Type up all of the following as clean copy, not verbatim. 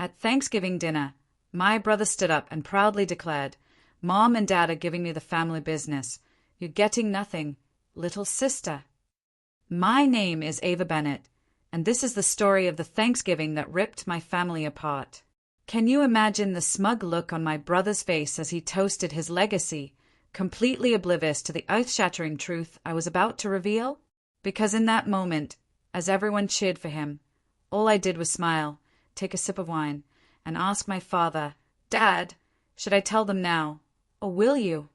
At Thanksgiving dinner, my brother stood up and proudly declared, "Mom and Dad are giving me the family business. You're getting nothing, little sister." My name is Ava Bennett, and this is the story of the Thanksgiving that ripped my family apart. Can you imagine the smug look on my brother's face as he toasted his legacy, completely oblivious to the earth-shattering truth I was about to reveal? Because in that moment, as everyone cheered for him, all I did was smile, take a sip of wine, and ask my father, "Dad, should I tell them now, or will you?"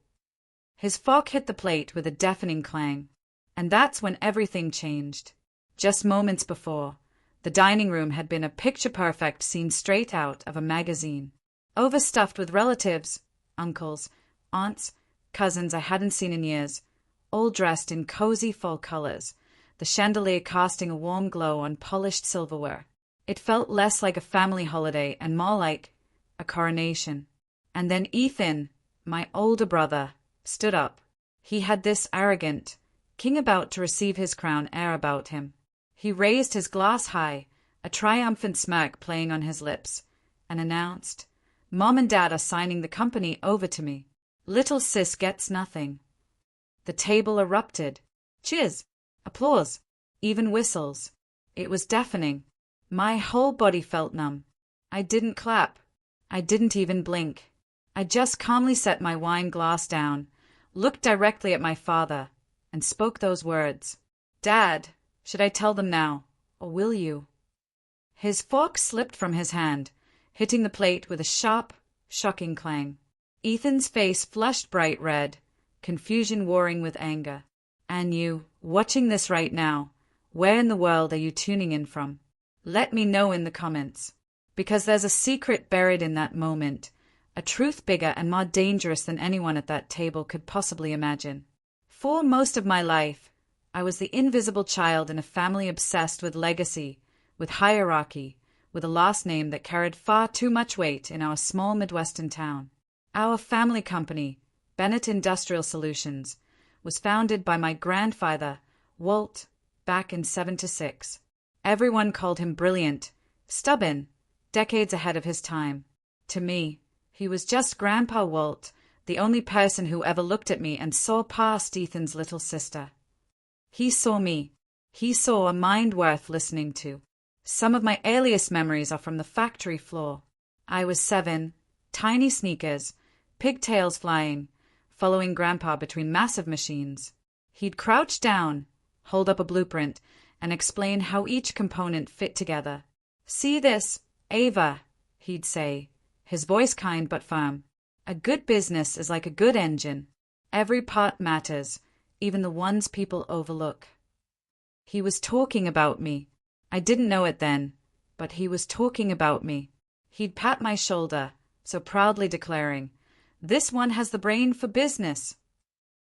His fork hit the plate with a deafening clang, and that's when everything changed. Just moments before, the dining room had been a picture-perfect scene straight out of a magazine. Overstuffed with relatives, uncles, aunts, cousins I hadn't seen in years, all dressed in cozy fall colors, the chandelier casting a warm glow on polished silverware. It felt less like a family holiday and more like a coronation. And then Ethan, my older brother, stood up. He had this arrogant, king about to receive his crown air about him. He raised his glass high, a triumphant smirk playing on his lips, and announced, "Mom and Dad are signing the company over to me. Little sis gets nothing." The table erupted. Cheers, applause, even whistles. It was deafening. My whole body felt numb. I didn't clap. I didn't even blink. I just calmly set my wine glass down, looked directly at my father, and spoke those words. "Dad, should I tell them now, or will you?" His fork slipped from his hand, hitting the plate with a sharp, shocking clang. Ethan's face flushed bright red, confusion warring with anger. "And you, watching this right now, where in the world are you tuning in from? Let me know in the comments. Because there's a secret buried in that moment, a truth bigger and more dangerous than anyone at that table could possibly imagine. For most of my life, I was the invisible child in a family obsessed with legacy, with hierarchy, with a last name that carried far too much weight in our small Midwestern town. Our family company, Bennett Industrial Solutions, was founded by my grandfather, Walt, back in 7-6. Everyone called him brilliant, stubborn, decades ahead of his time. To me, he was just Grandpa Walt, the only person who ever looked at me and saw past Ethan's little sister. He saw me. He saw a mind worth listening to. Some of my earliest memories are from the factory floor. I was 7, tiny sneakers, pigtails flying, following Grandpa between massive machines. He'd crouch down, hold up a blueprint, and explain how each component fit together. "See this, Ava," he'd say, his voice kind but firm. "A good business is like a good engine. Every part matters, even the ones people overlook." He was talking about me. I didn't know it then, but he was talking about me. He'd pat my shoulder, so proudly declaring, "This one has the brain for business."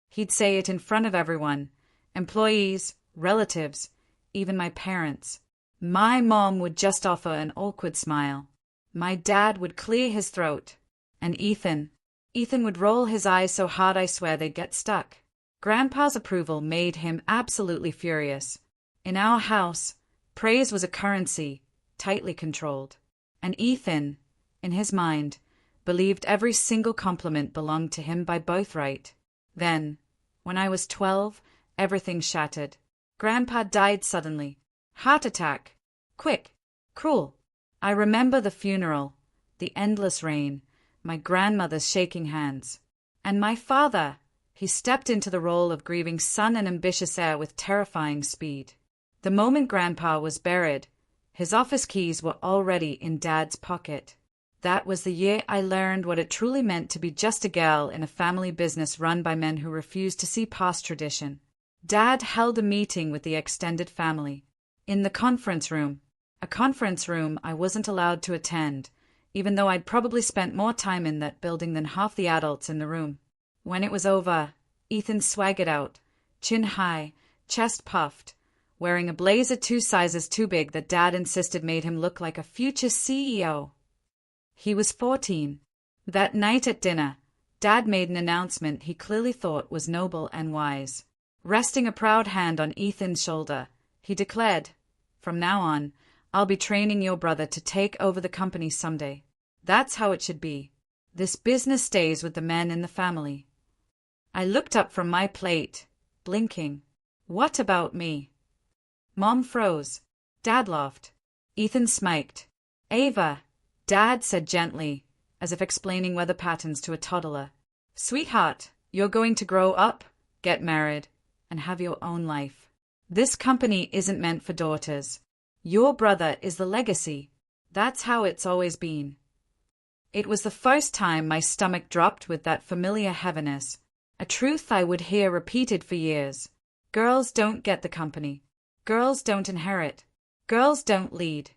He'd say it in front of everyone, employees, relatives, even my parents. My mom would just offer an awkward smile. My dad would clear his throat. And Ethan would roll his eyes so hard I swear they'd get stuck. Grandpa's approval made him absolutely furious. In our house, praise was a currency, tightly controlled. And Ethan, in his mind, believed every single compliment belonged to him by birthright. Then, when I was 12, everything shattered. Grandpa died suddenly. Heart attack. Quick. Cruel. I remember the funeral, the endless rain, my grandmother's shaking hands. And my father, he stepped into the role of grieving son and ambitious heir with terrifying speed. The moment Grandpa was buried, his office keys were already in Dad's pocket. That was the year I learned what it truly meant to be just a girl in a family business run by men who refused to see past tradition. Dad held a meeting with the extended family. In the conference room, a conference room I wasn't allowed to attend, even though I'd probably spent more time in that building than half the adults in the room. When it was over, Ethan swaggered out, chin high, chest puffed, wearing a blazer 2 sizes too big that Dad insisted made him look like a future CEO. He was 14. That night at dinner, Dad made an announcement he clearly thought was noble and wise. Resting a proud hand on Ethan's shoulder, he declared, "From now on, I'll be training your brother to take over the company someday. That's how it should be. This business stays with the men in the family." I looked up from my plate, blinking. What about me? Mom froze. Dad laughed. Ethan smiked. "Ava," Dad said gently, as if explaining weather patterns to a toddler. "Sweetheart, you're going to grow up, get married, and have your own life. This company isn't meant for daughters. Your brother is the legacy. That's how it's always been." It was the first time my stomach dropped with that familiar heaviness, a truth I would hear repeated for years. Girls don't get the company. Girls don't inherit. Girls don't lead.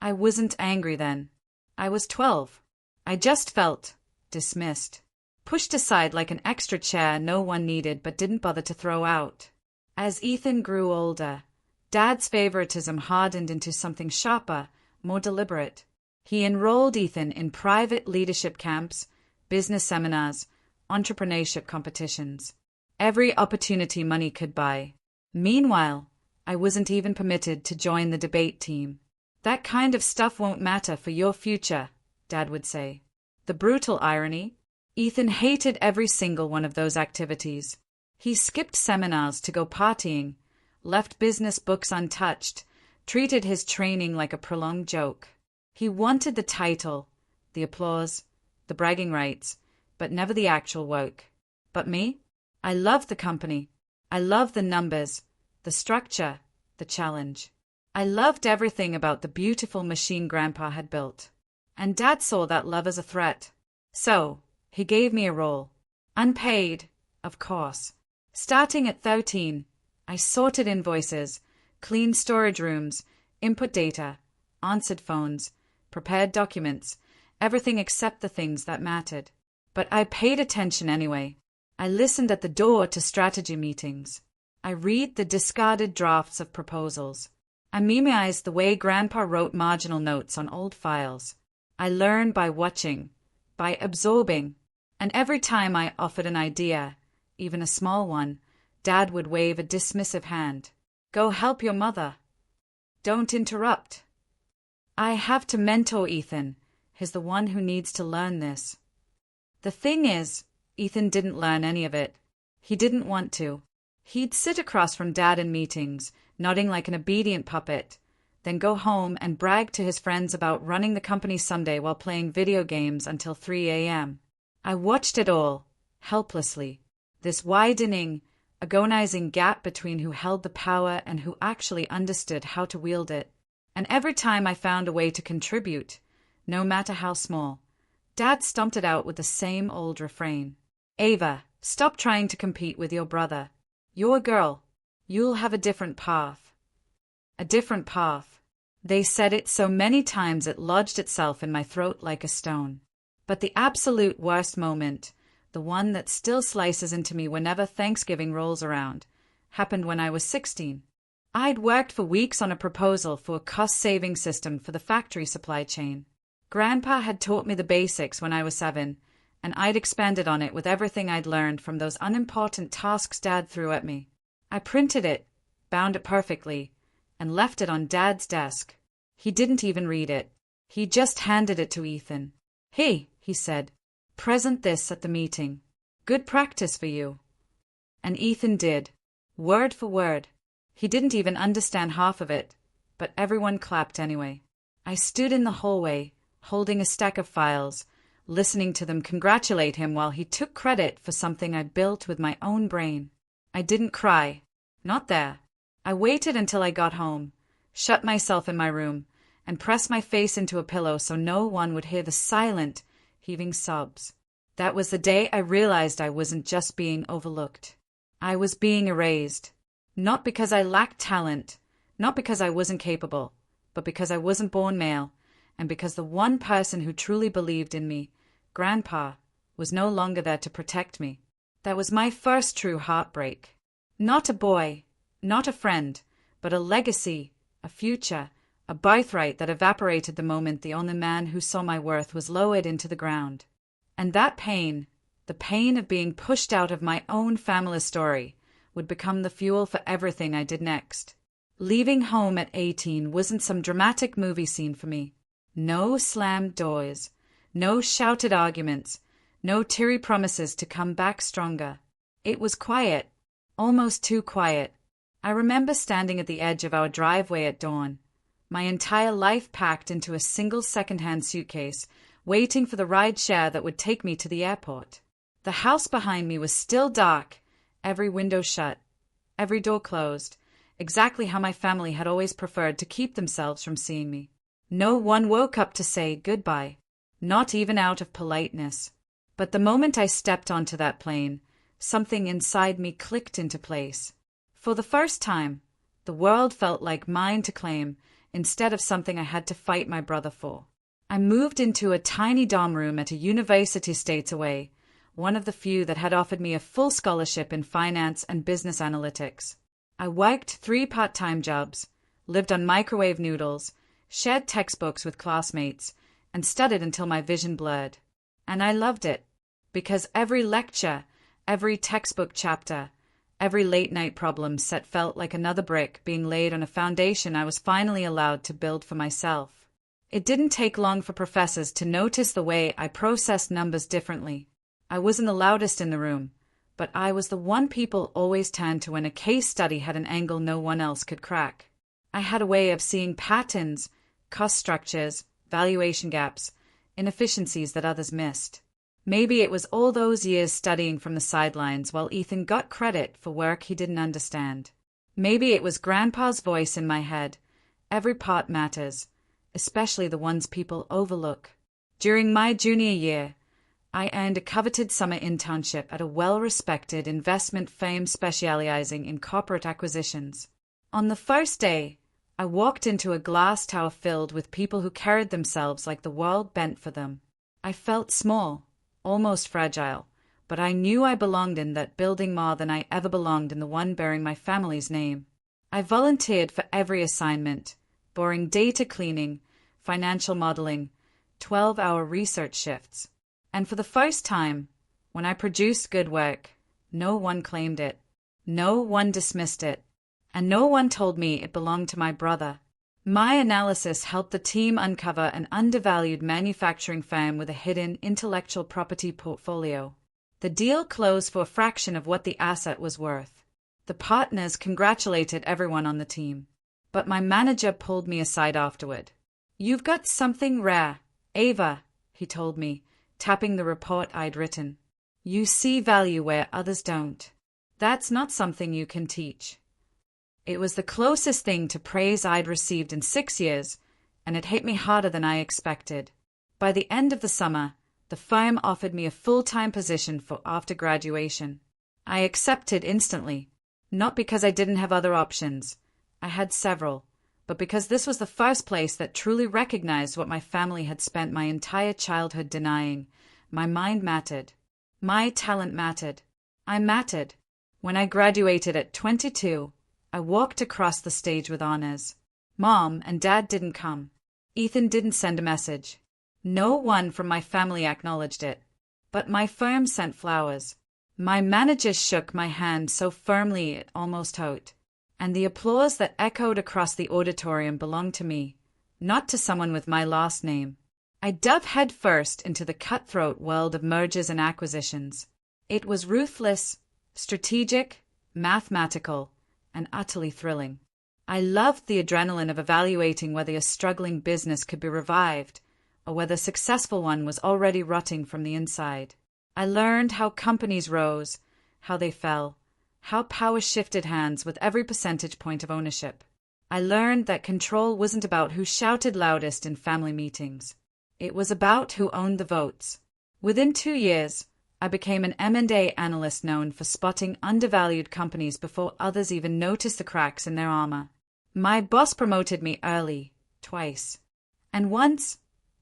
I wasn't angry then. I was 12. I just felt dismissed, pushed aside like an extra chair no one needed but didn't bother to throw out. As Ethan grew older, Dad's favoritism hardened into something sharper, more deliberate. He enrolled Ethan in private leadership camps, business seminars, entrepreneurship competitions. Every opportunity money could buy. Meanwhile, I wasn't even permitted to join the debate team. "That kind of stuff won't matter for your future," Dad would say. The brutal irony? Ethan hated every single one of those activities. He skipped seminars to go partying, left business books untouched, treated his training like a prolonged joke. He wanted the title, the applause, the bragging rights, but never the actual work. But me? I loved the company. I loved the numbers, the structure, the challenge. I loved everything about the beautiful machine Grandpa had built. And Dad saw that love as a threat. So, he gave me a role. Unpaid, of course. Starting at 13, I sorted invoices, cleaned storage rooms, input data, answered phones, prepared documents, everything except the things that mattered. But I paid attention anyway. I listened at the door to strategy meetings. I read the discarded drafts of proposals. I memorized the way Grandpa wrote marginal notes on old files. I learned by watching, by absorbing, and every time I offered an idea, even a small one, Dad would wave a dismissive hand. "Go help your mother. Don't interrupt." I have to mentor Ethan. He's the one who needs to learn this. The thing is, Ethan didn't learn any of it. He didn't want to. He'd sit across from Dad in meetings, nodding like an obedient puppet, then go home and brag to his friends about running the company someday while playing video games until 3 a.m. I watched it all, helplessly, this widening, agonizing gap between who held the power and who actually understood how to wield it. And every time I found a way to contribute, no matter how small, Dad stomped it out with the same old refrain. "Ava, stop trying to compete with your brother. You're a girl. You'll have a different path." A different path. They said it so many times it lodged itself in my throat like a stone. But the absolute worst moment, the one that still slices into me whenever Thanksgiving rolls around, happened when I was 16. I'd worked for weeks on a proposal for a cost-saving system for the factory supply chain. Grandpa had taught me the basics when I was 7, and I'd expanded on it with everything I'd learned from those unimportant tasks Dad threw at me. I printed it, bound it perfectly, and left it on Dad's desk. He didn't even read it. He just handed it to Ethan. "Hey," he said, "present this at the meeting. Good practice for you." And Ethan did, word for word. He didn't even understand half of it, but everyone clapped anyway. I stood in the hallway, holding a stack of files, listening to them congratulate him while he took credit for something I built with my own brain. I didn't cry. Not there. I waited until I got home, shut myself in my room, and pressed my face into a pillow so no one would hear the silent, heaving sobs. That was the day I realized I wasn't just being overlooked. I was being erased. Not because I lacked talent, not because I wasn't capable, but because I wasn't born male, and because the one person who truly believed in me, Grandpa, was no longer there to protect me. That was my first true heartbreak. Not a boy, not a friend, but a legacy, a future, a birthright that evaporated the moment the only man who saw my worth was lowered into the ground. And that pain, the pain of being pushed out of my own family story, would become the fuel for everything I did next. Leaving home at 18 wasn't some dramatic movie scene for me. No slammed doors, no shouted arguments, no teary promises to come back stronger. It was quiet, almost too quiet. I remember standing at the edge of our driveway at dawn, my entire life packed into a single second-hand suitcase, waiting for the ride-share that would take me to the airport. The house behind me was still dark, every window shut, every door closed, exactly how my family had always preferred to keep themselves from seeing me. No one woke up to say goodbye, not even out of politeness. But the moment I stepped onto that plane, something inside me clicked into place. For the first time, the world felt like mine to claim, instead of something I had to fight my brother for. I moved into a tiny dorm room at a university states away, one of the few that had offered me a full scholarship in finance and business analytics. I worked 3 part-time jobs, lived on microwave noodles, shared textbooks with classmates, and studied until my vision blurred. And I loved it, because every lecture, every textbook chapter, every late-night problem set felt like another brick being laid on a foundation I was finally allowed to build for myself. It didn't take long for professors to notice the way I processed numbers differently. I wasn't the loudest in the room, but I was the one people always turned to when a case study had an angle no one else could crack. I had a way of seeing patterns, cost structures, valuation gaps, inefficiencies that others missed. Maybe it was all those years studying from the sidelines while Ethan got credit for work he didn't understand. Maybe it was Grandpa's voice in my head. Every part matters, especially the ones people overlook. During my junior year, I earned a coveted summer internship at a well-respected investment firm specializing in corporate acquisitions. On the first day, I walked into a glass tower filled with people who carried themselves like the world bent for them. I felt small, almost fragile, but I knew I belonged in that building more than I ever belonged in the one bearing my family's name. I volunteered for every assignment, boring data cleaning, financial modeling, 12-hour research shifts. And for the first time, when I produced good work, no one claimed it, no one dismissed it, and no one told me it belonged to my brother. My analysis helped the team uncover an undervalued manufacturing firm with a hidden intellectual property portfolio. The deal closed for a fraction of what the asset was worth. The partners congratulated everyone on the team, but my manager pulled me aside afterward. "You've got something rare, Ava," he told me, tapping the report I'd written. "You see value where others don't. That's not something you can teach." It was the closest thing to praise I'd received in 6 years, and it hit me harder than I expected. By the end of the summer, the firm offered me a full-time position for after graduation. I accepted instantly, not because I didn't have other options. I had several, but because this was the first place that truly recognized what my family had spent my entire childhood denying. My mind mattered. My talent mattered. I mattered. When I graduated at 22, I walked across the stage with honors. Mom and Dad didn't come. Ethan didn't send a message. No one from my family acknowledged it. But my firm sent flowers. My manager shook my hand so firmly it almost hurt. And the applause that echoed across the auditorium belonged to me, not to someone with my last name. I dove headfirst into the cutthroat world of mergers and acquisitions. It was ruthless, strategic, mathematical, and utterly thrilling. I loved the adrenaline of evaluating whether a struggling business could be revived, or whether a successful one was already rotting from the inside. I learned how companies rose, how they fell, how power shifted hands with every percentage point of ownership. I learned that control wasn't about who shouted loudest in family meetings. It was about who owned the votes. Within 2 years, I became an M&A analyst known for spotting undervalued companies before others even noticed the cracks in their armor. My boss promoted me early, twice. And once,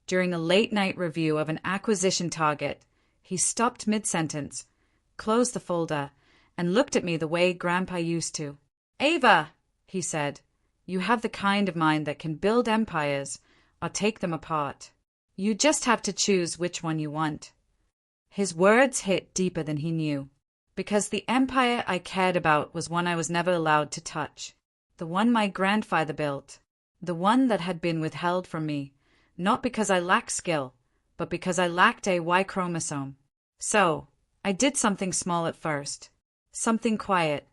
during a late-night review of an acquisition target, he stopped mid-sentence, closed the folder, and looked at me the way Grandpa used to. "Ava," he said, "you have the kind of mind that can build empires or take them apart. You just have to choose which one you want." His words hit deeper than he knew, because the empire I cared about was one I was never allowed to touch. the one my grandfather built, the one that had been withheld from me, not because I lacked skill, but because I lacked a Y chromosome. So, I did something small at first. Something quiet.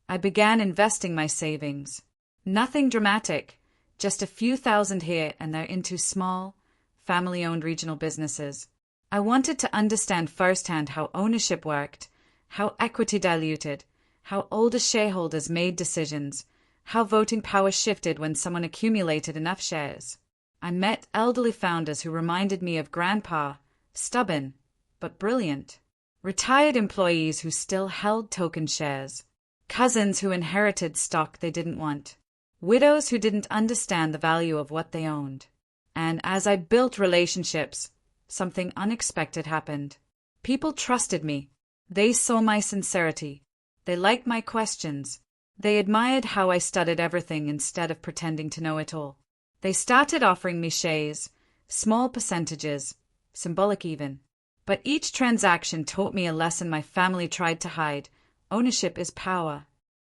I began investing my savings. Nothing dramatic, just a few thousand here and there into small, family-owned regional businesses. I wanted to understand firsthand how ownership worked, how equity diluted, how older shareholders made decisions, how voting power shifted when someone accumulated enough shares. I met elderly founders who reminded me of Grandpa, stubborn, but brilliant. Retired employees who still held token shares. Cousins who inherited stock they didn't want. Widows who didn't understand the value of what they owned. And as I built relationships, something unexpected happened. People trusted me. They saw my sincerity. They liked my questions. They admired how I studied everything instead of pretending to know it all. They started offering me shares, small percentages, symbolic even. But each transaction taught me a lesson my family tried to hide. Ownership is power.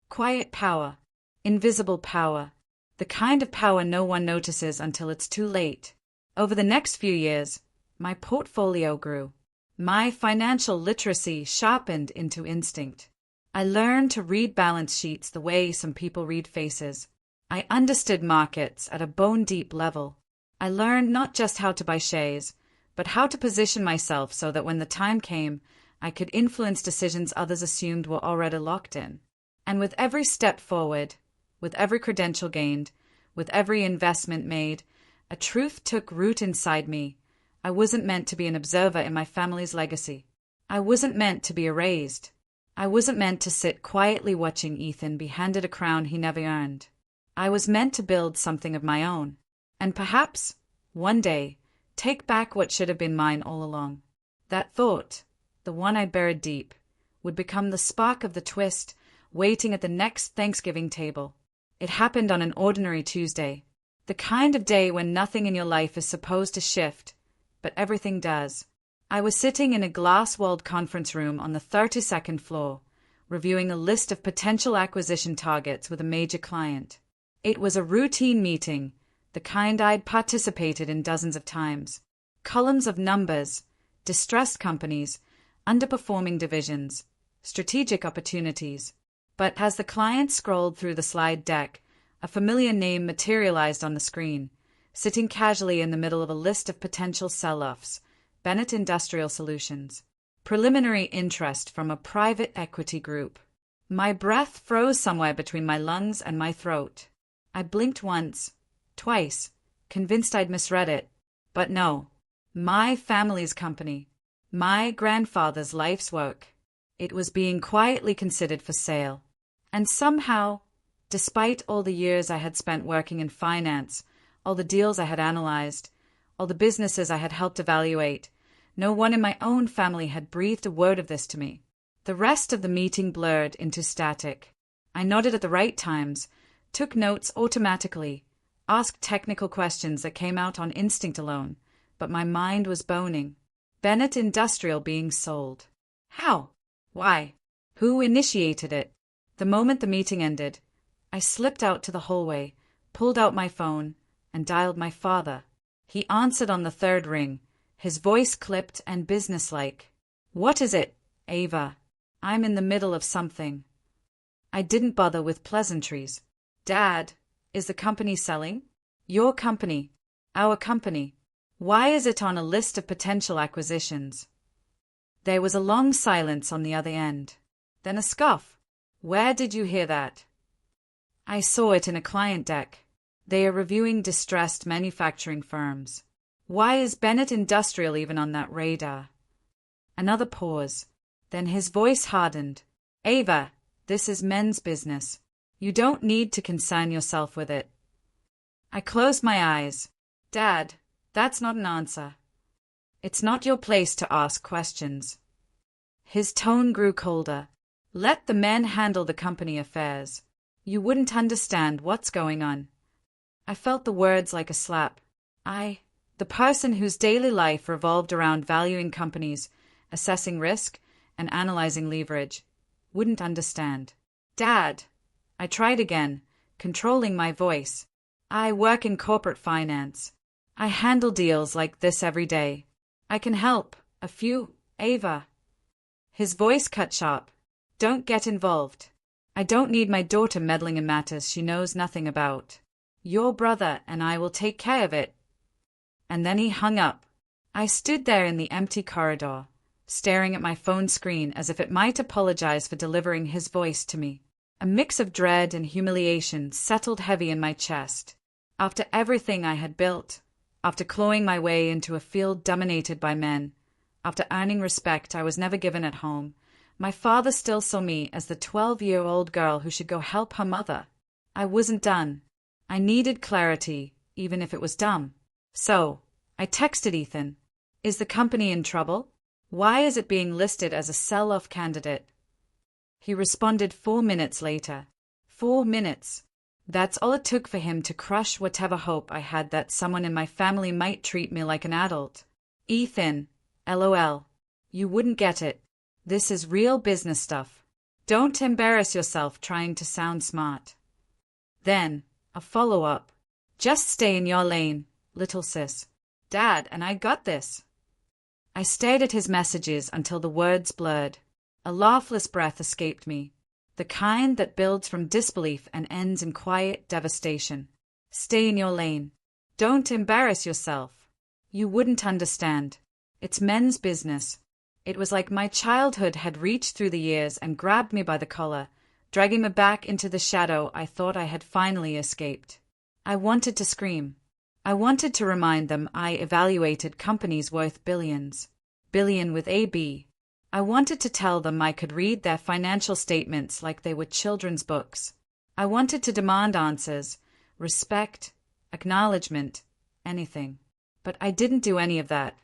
Quiet power. Invisible power. The kind of power no one notices until it's too late. Over the next few years, my portfolio grew. My financial literacy sharpened into instinct. I learned to read balance sheets the way some people read faces. I understood markets at a bone-deep level. I learned not just how to buy shares, but how to position myself so that when the time came, I could influence decisions others assumed were already locked in. And with every step forward, with every credential gained, with every investment made, a truth took root inside me. I wasn't meant to be an observer in my family's legacy. I wasn't meant to be erased. I wasn't meant to sit quietly watching Ethan be handed a crown he never earned. I was meant to build something of my own, and perhaps, one day, take back what should have been mine all along. That thought, the one I buried deep, would become the spark of the twist waiting at the next Thanksgiving table. It happened on an ordinary Tuesday, the kind of day when nothing in your life is supposed to shift, but everything does. I was sitting in a glass-walled conference room on the 32nd floor, reviewing a list of potential acquisition targets with a major client. It was a routine meeting, the kind I'd participated in dozens of times. Columns of numbers, distressed companies, underperforming divisions, strategic opportunities. But as the client scrolled through the slide deck, a familiar name materialized on the screen, sitting casually in the middle of a list of potential sell-offs. Bennett Industrial Solutions. Preliminary interest from a private equity group. My breath froze somewhere between my lungs and my throat. I blinked once, twice, convinced I'd misread it. But no. My family's company. My grandfather's life's work. It was being quietly considered for sale. And somehow, despite all the years I had spent working in finance, all the deals I had analyzed, all the businesses I had helped evaluate, no one in my own family had breathed a word of this to me. The rest of the meeting blurred into static. I nodded at the right times, took notes automatically, asked technical questions that came out on instinct alone, but my mind was boning. Bennett Industrial being sold. How? Why? Who initiated it? The moment the meeting ended, I slipped out to the hallway, pulled out my phone, and dialed my father. He answered on the third ring, his voice clipped and businesslike. What is it, Ava? I'm in the middle of something. I didn't bother with pleasantries. Dad, is the company selling? Your company. Our company. Why is it on a list of potential acquisitions? There was a long silence on the other end. Then a scoff. Where did you hear that? I saw it in a client deck. They are reviewing distressed manufacturing firms. Why is Bennett Industrial even on that radar? Another pause. Then his voice hardened. Ava, this is men's business. You don't need to concern yourself with it. I closed my eyes. Dad, that's not an answer. It's not your place to ask questions. His tone grew colder. Let the men handle the company affairs. You wouldn't understand what's going on. I felt the words like a slap. The person whose daily life revolved around valuing companies, assessing risk, and analyzing leverage, wouldn't understand. Dad, I tried again, controlling my voice. I work in corporate finance. I handle deals like this every day. I can help. A few, Ava. His voice cut sharp. Don't get involved. I don't need my daughter meddling in matters she knows nothing about. Your brother and I will take care of it. And then he hung up. I stood there in the empty corridor, staring at my phone screen as if it might apologize for delivering his voice to me. A mix of dread and humiliation settled heavy in my chest. After everything I had built, after clawing my way into a field dominated by men, after earning respect I was never given at home, my father still saw me as the 12-year-old girl who should go help her mother. I wasn't done. I needed clarity, even if it was dumb. So, I texted Ethan. Is the company in trouble? Why is it being listed as a sell-off candidate? He responded 4 minutes later. 4 minutes. That's all it took for him to crush whatever hope I had that someone in my family might treat me like an adult. Ethan, LOL. You wouldn't get it. This is real business stuff. Don't embarrass yourself trying to sound smart. Then, a follow-up. Just stay in your lane, little sis. Dad and I got this. I stared at his messages until the words blurred. A laughless breath escaped me, the kind that builds from disbelief and ends in quiet devastation. Stay in your lane. Don't embarrass yourself. You wouldn't understand. It's men's business. It was like my childhood had reached through the years and grabbed me by the collar, dragging me back into the shadow I thought I had finally escaped. I wanted to scream. I wanted to remind them I evaluated companies worth billions. Billion with a B. I wanted to tell them I could read their financial statements like they were children's books. I wanted to demand answers, respect, acknowledgement, anything. But I didn't do any of that.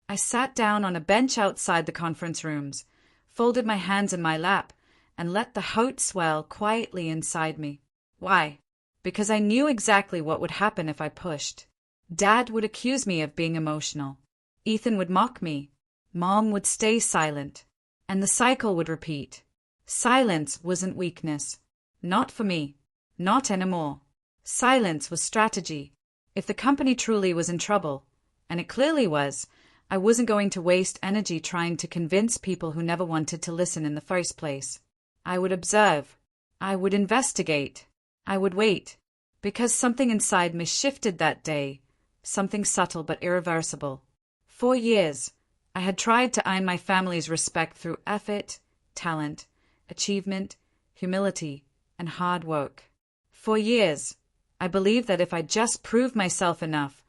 I sat down on a bench outside the conference rooms, folded my hands in my lap, and let the hurt swell quietly inside me. Why? Because I knew exactly what would happen if I pushed. Dad would accuse me of being emotional. Ethan would mock me. Mom would stay silent. And the cycle would repeat. Silence wasn't weakness. Not for me. Not anymore. Silence was strategy. If the company truly was in trouble, and it clearly was, I wasn't going to waste energy trying to convince people who never wanted to listen in the first place. I would observe. I would investigate. I would wait. Because something inside me shifted that day. Something subtle but irreversible. 4 years, I had tried to earn my family's respect through effort, talent, achievement, humility, and hard work. 4 years, I believed that if I just proved myself enough,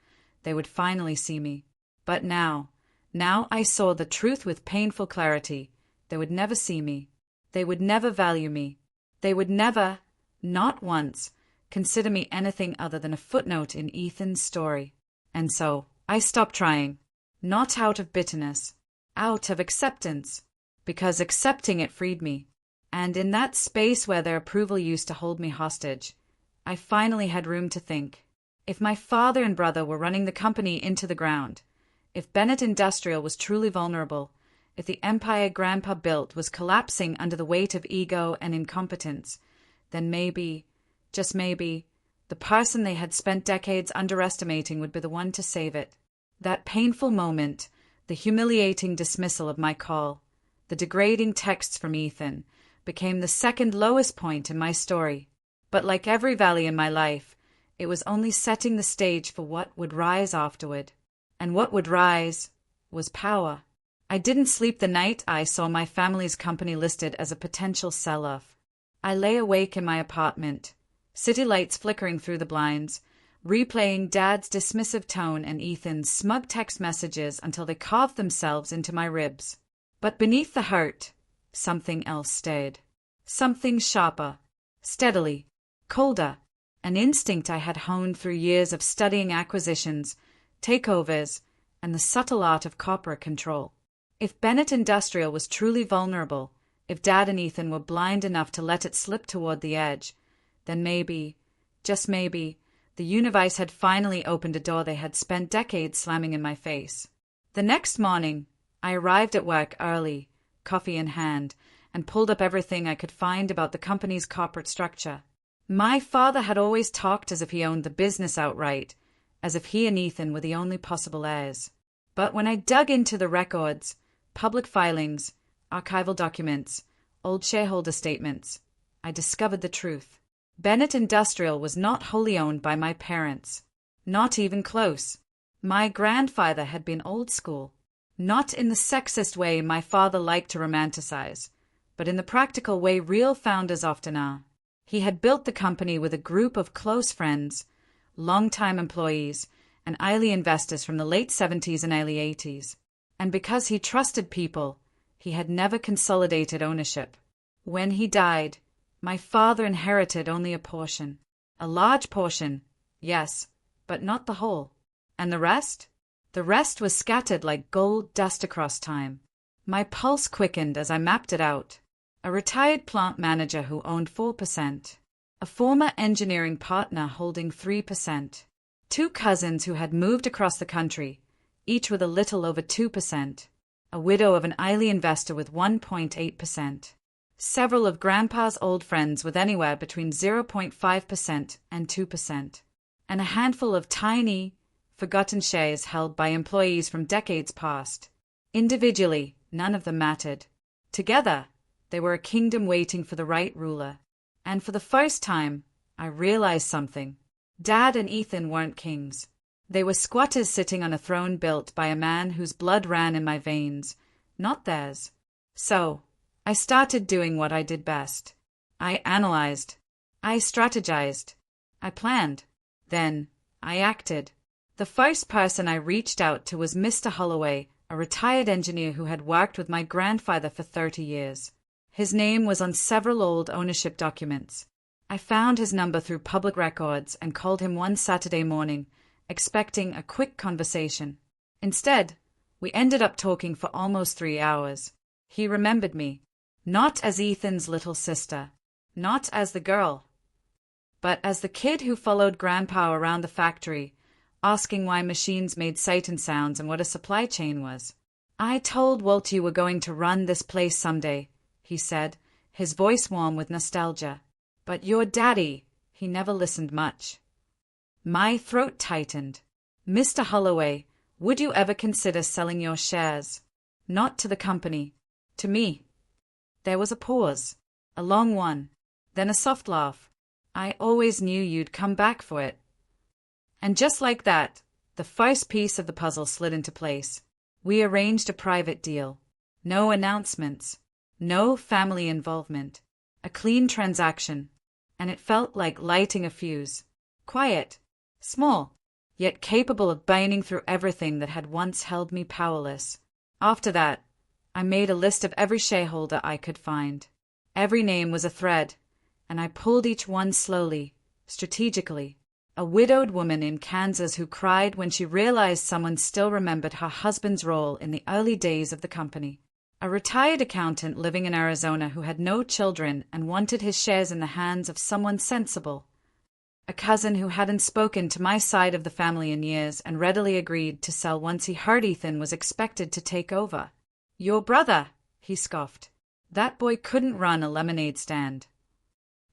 they would finally see me. But now I saw the truth with painful clarity. They would never see me. They would never value me. They would never, not once, consider me anything other than a footnote in Ethan's story. And so, I stopped trying. Not out of bitterness. Out of acceptance. Because accepting it freed me. And in that space where their approval used to hold me hostage, I finally had room to think. If my father and brother were running the company into the ground, if Bennett Industrial was truly vulnerable, if the empire Grandpa built was collapsing under the weight of ego and incompetence, then maybe, just maybe, the person they had spent decades underestimating would be the one to save it. That painful moment, the humiliating dismissal of my call, the degrading texts from Ethan, became the second lowest point in my story. But like every valley in my life, it was only setting the stage for what would rise afterward. And what would rise was power. I didn't sleep the night I saw my family's company listed as a potential sell-off. I lay awake in my apartment, city lights flickering through the blinds, replaying Dad's dismissive tone and Ethan's smug text messages until they carved themselves into my ribs. But beneath the hurt, something else stayed. Something sharper, steadily, colder, an instinct I had honed through years of studying acquisitions, takeovers, and the subtle art of corporate control. If Bennett Industrial was truly vulnerable, if Dad and Ethan were blind enough to let it slip toward the edge, then maybe, just maybe, the universe had finally opened a door they had spent decades slamming in my face. The next morning, I arrived at work early, coffee in hand, and pulled up everything I could find about the company's corporate structure. My father had always talked as if he owned the business outright, as if he and Ethan were the only possible heirs. But when I dug into the records, public filings, archival documents, old shareholder statements, I discovered the truth. Bennett Industrial was not wholly owned by my parents. Not even close. My grandfather had been old school. Not in the sexist way my father liked to romanticize, but in the practical way real founders often are. He had built the company with a group of close friends, long-time employees, and early investors from the late 70s and early 80s. And because he trusted people, he had never consolidated ownership. When he died, my father inherited only a portion. A large portion, yes, but not the whole. And the rest? The rest was scattered like gold dust across time. My pulse quickened as I mapped it out. A retired plant manager who owned 4%. A former engineering partner holding 3%. Two cousins who had moved across the country, each with a little over 2%. A widow of an early investor with 1.8%. Several of Grandpa's old friends with anywhere between 0.5% and 2%. And a handful of tiny, forgotten shares held by employees from decades past. Individually, none of them mattered. Together, they were a kingdom waiting for the right ruler. And for the first time, I realized something. Dad and Ethan weren't kings. They were squatters sitting on a throne built by a man whose blood ran in my veins, not theirs. So, I started doing what I did best. I analyzed. I strategized. I planned. Then, I acted. The first person I reached out to was Mr. Holloway, a retired engineer who had worked with my grandfather for 30 years. His name was on several old ownership documents. I found his number through public records and called him one Saturday morning, expecting a quick conversation. Instead, we ended up talking for almost 3 hours. He remembered me, not as Ethan's little sister, not as the girl, but as the kid who followed Grandpa around the factory, asking why machines made certain sounds and what a supply chain was. I told Walt you were going to run this place someday, he said, his voice warm with nostalgia. But your daddy, he never listened much. My throat tightened. Mr. Holloway, would you ever consider selling your shares? Not to the company, to me. There was a pause, a long one, then a soft laugh. I always knew you'd come back for it. And just like that, the first piece of the puzzle slid into place. We arranged a private deal. No announcements. No family involvement. A clean transaction. And it felt like lighting a fuse. Quiet. Small. Yet capable of burning through everything that had once held me powerless. After that, I made a list of every shareholder I could find. Every name was a thread, and I pulled each one slowly, strategically. A widowed woman in Kansas who cried when she realized someone still remembered her husband's role in the early days of the company. A retired accountant living in Arizona who had no children and wanted his shares in the hands of someone sensible. A cousin who hadn't spoken to my side of the family in years and readily agreed to sell once he heard Ethan was expected to take over. Your brother, he scoffed. That boy couldn't run a lemonade stand.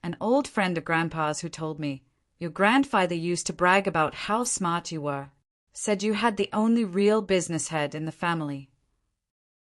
An old friend of Grandpa's who told me, your grandfather used to brag about how smart you were, said you had the only real business head in the family.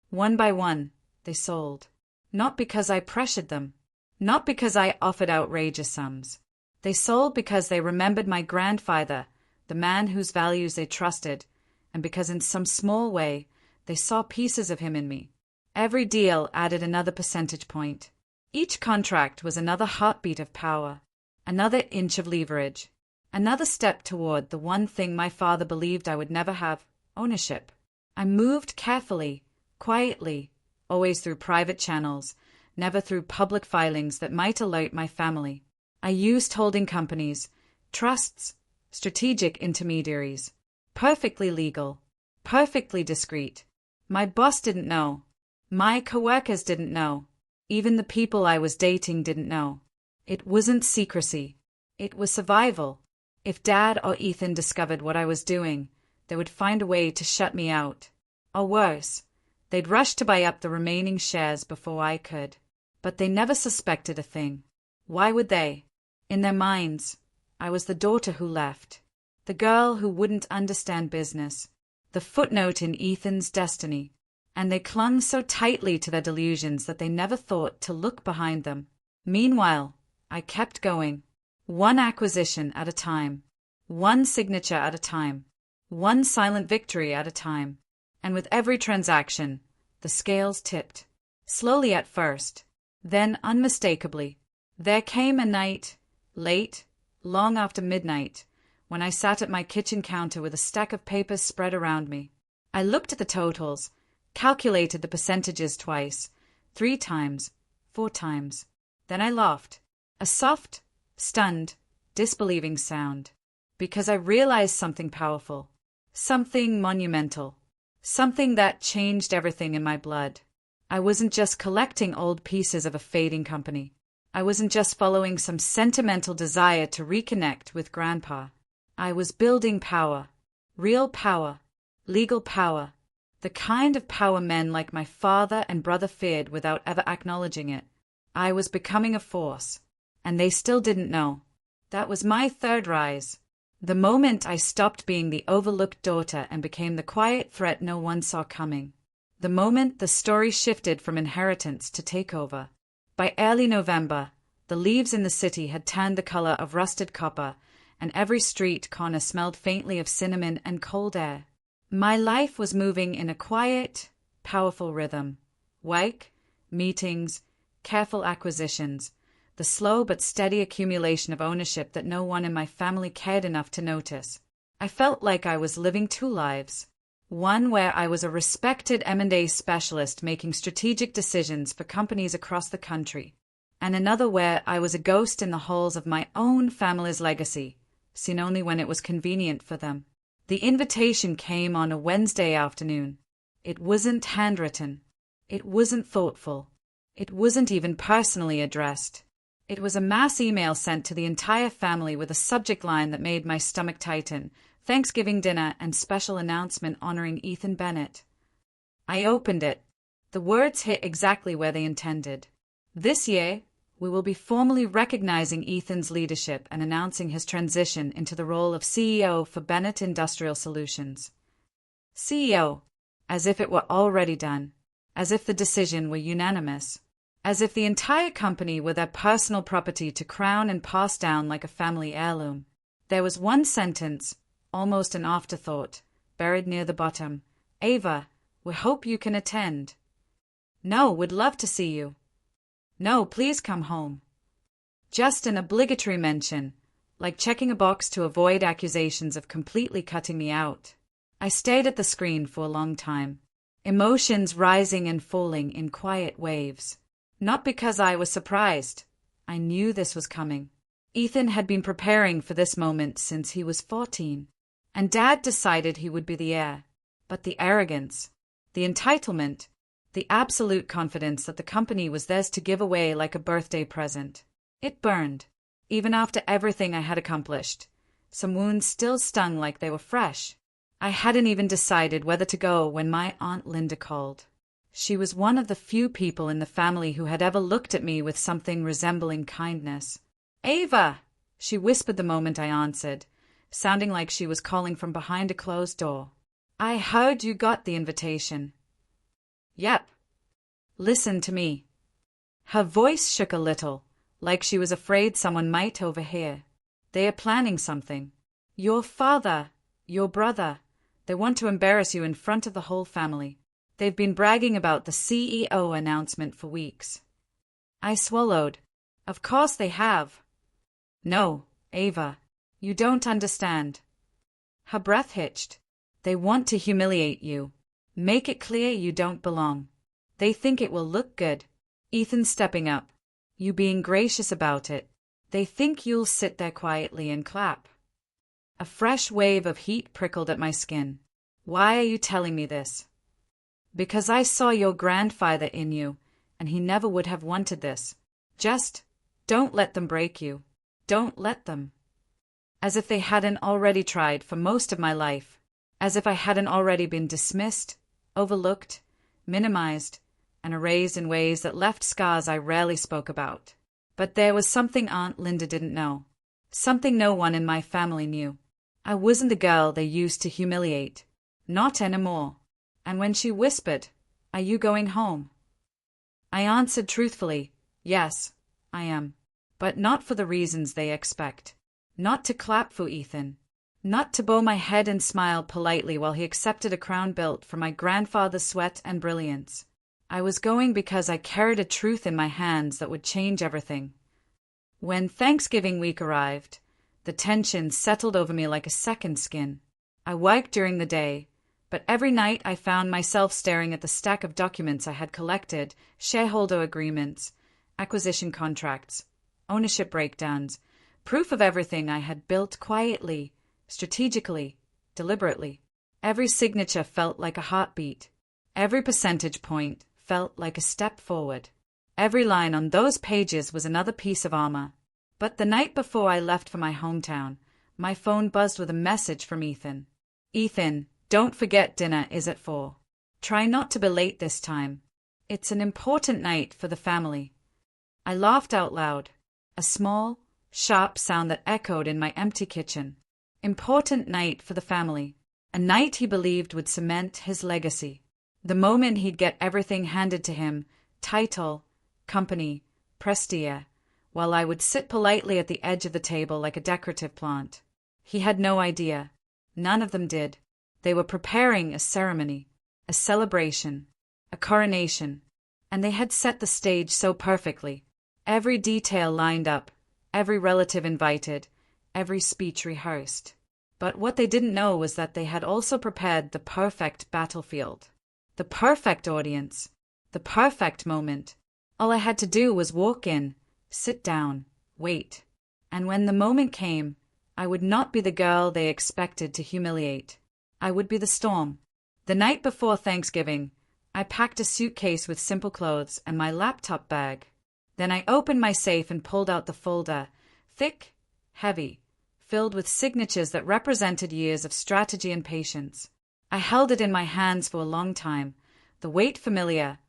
One by one, they sold. Not because I pressured them. Not because I offered outrageous sums. They sold because they remembered my grandfather, the man whose values they trusted, and because in some small way they saw pieces of him in me. Every deal added another percentage point. Each contract was another heartbeat of power, another inch of leverage, another step toward the one thing my father believed I would never have, ownership. I moved carefully, quietly, always through private channels, never through public filings that might alert my family. I used holding companies, trusts, strategic intermediaries. Perfectly legal, perfectly discreet. My boss didn't know. My coworkers didn't know. Even the people I was dating didn't know. It wasn't secrecy. It was survival. If Dad or Ethan discovered what I was doing, they would find a way to shut me out. Or worse, they'd rush to buy up the remaining shares before I could. But they never suspected a thing. Why would they? In their minds, I was the daughter who left, the girl who wouldn't understand business, the footnote in Ethan's destiny, and they clung so tightly to their delusions that they never thought to look behind them. Meanwhile, I kept going, one acquisition at a time, one signature at a time, one silent victory at a time, and with every transaction, the scales tipped. Slowly at first, then unmistakably. There came a night, late, long after midnight, when I sat at my kitchen counter with a stack of papers spread around me. I looked at the totals, calculated the percentages twice, 3 times, 4 times. Then I laughed, a soft, stunned, disbelieving sound, because I realized something powerful, something monumental, something that changed everything in my blood. I wasn't just collecting old pieces of a fading company. I wasn't just following some sentimental desire to reconnect with Grandpa. I was building power, real power, legal power, the kind of power men like my father and brother feared without ever acknowledging it. I was becoming a force, and they still didn't know. That was my third rise. The moment I stopped being the overlooked daughter and became the quiet threat no one saw coming. The moment the story shifted from inheritance to takeover. By early November, the leaves in the city had turned the color of rusted copper, and every street corner smelled faintly of cinnamon and cold air. My life was moving in a quiet, powerful rhythm. Work, meetings, careful acquisitions, the slow but steady accumulation of ownership that no one in my family cared enough to notice. I felt like I was living 2 lives. One where I was a respected M&A specialist making strategic decisions for companies across the country, and another where I was a ghost in the halls of my own family's legacy, seen only when it was convenient for them. The invitation came on a Wednesday afternoon. It wasn't handwritten. It wasn't thoughtful. It wasn't even personally addressed. It was a mass email sent to the entire family with a subject line that made my stomach tighten: Thanksgiving dinner and special announcement honoring Ethan Bennett. I opened it. The words hit exactly where they intended. This year, we will be formally recognizing Ethan's leadership and announcing his transition into the role of CEO for Bennett Industrial Solutions. CEO, as if it were already done, as if the decision were unanimous, as if the entire company were their personal property to crown and pass down like a family heirloom. There was one sentence, almost an afterthought, buried near the bottom. Ava, we hope you can attend. No, would love to see you. No, please come home. Just an obligatory mention, like checking a box to avoid accusations of completely cutting me out. I stayed at the screen for a long time, emotions rising and falling in quiet waves. Not because I was surprised. I knew this was coming. Ethan had been preparing for this moment since he was 14. And Dad decided he would be the heir. But the arrogance, the entitlement, the absolute confidence that the company was theirs to give away like a birthday present. It burned, even after everything I had accomplished. Some wounds still stung like they were fresh. I hadn't even decided whether to go when my Aunt Linda called. She was one of the few people in the family who had ever looked at me with something resembling kindness. Ava, she whispered the moment I answered, sounding like she was calling from behind a closed door. I heard you got the invitation. Yep. Listen to me. Her voice shook a little, like she was afraid someone might overhear. They are planning something. Your father, your brother, they want to embarrass you in front of the whole family. They've been bragging about the CEO announcement for weeks. I swallowed. Of course they have. No, Ava. You don't understand. Her breath hitched. They want to humiliate you. Make it clear you don't belong. They think it will look good. Ethan stepping up. You being gracious about it. They think you'll sit there quietly and clap. A fresh wave of heat prickled at my skin. Why are you telling me this? Because I saw your grandfather in you, and he never would have wanted this. Just don't let them break you. Don't let them. As if they hadn't already tried for most of my life. As if I hadn't already been dismissed, overlooked, minimized, and erased in ways that left scars I rarely spoke about. But there was something Aunt Linda didn't know. Something no one in my family knew. I wasn't the girl they used to humiliate. Not anymore. And when she whispered, "Are you going home?" I answered truthfully, "Yes, I am." But not for the reasons they expect. Not to clap for Ethan. Not to bow my head and smile politely while he accepted a crown built from my grandfather's sweat and brilliance. I was going because I carried a truth in my hands that would change everything. When Thanksgiving week arrived, the tension settled over me like a second skin. I worked during the day, but every night I found myself staring at the stack of documents I had collected: shareholder agreements, acquisition contracts, ownership breakdowns, proof of everything I had built quietly, strategically, deliberately. Every signature felt like a heartbeat. Every percentage point felt like a step forward. Every line on those pages was another piece of armor. But the night before I left for my hometown, my phone buzzed with a message from Ethan. "Ethan, don't forget dinner is at 4. Try not to be late this time. It's an important night for the family." I laughed out loud, a small, sharp sound that echoed in my empty kitchen. Important night for the family. A night he believed would cement his legacy. The moment he'd get everything handed to him: title, company, prestige, while I would sit politely at the edge of the table like a decorative plant. He had no idea. None of them did. They were preparing a ceremony, a celebration, a coronation, and they had set the stage so perfectly. Every detail lined up, every relative invited, every speech rehearsed. But what they didn't know was that they had also prepared the perfect battlefield, the perfect audience, the perfect moment. All I had to do was walk in, sit down, wait. And when the moment came, I would not be the girl they expected to humiliate. I would be the storm. The night before Thanksgiving, I packed a suitcase with simple clothes and my laptop bag. Then I opened my safe and pulled out the folder, thick, heavy, filled with signatures that represented years of strategy and patience. I held it in my hands for a long time, the weight familiar,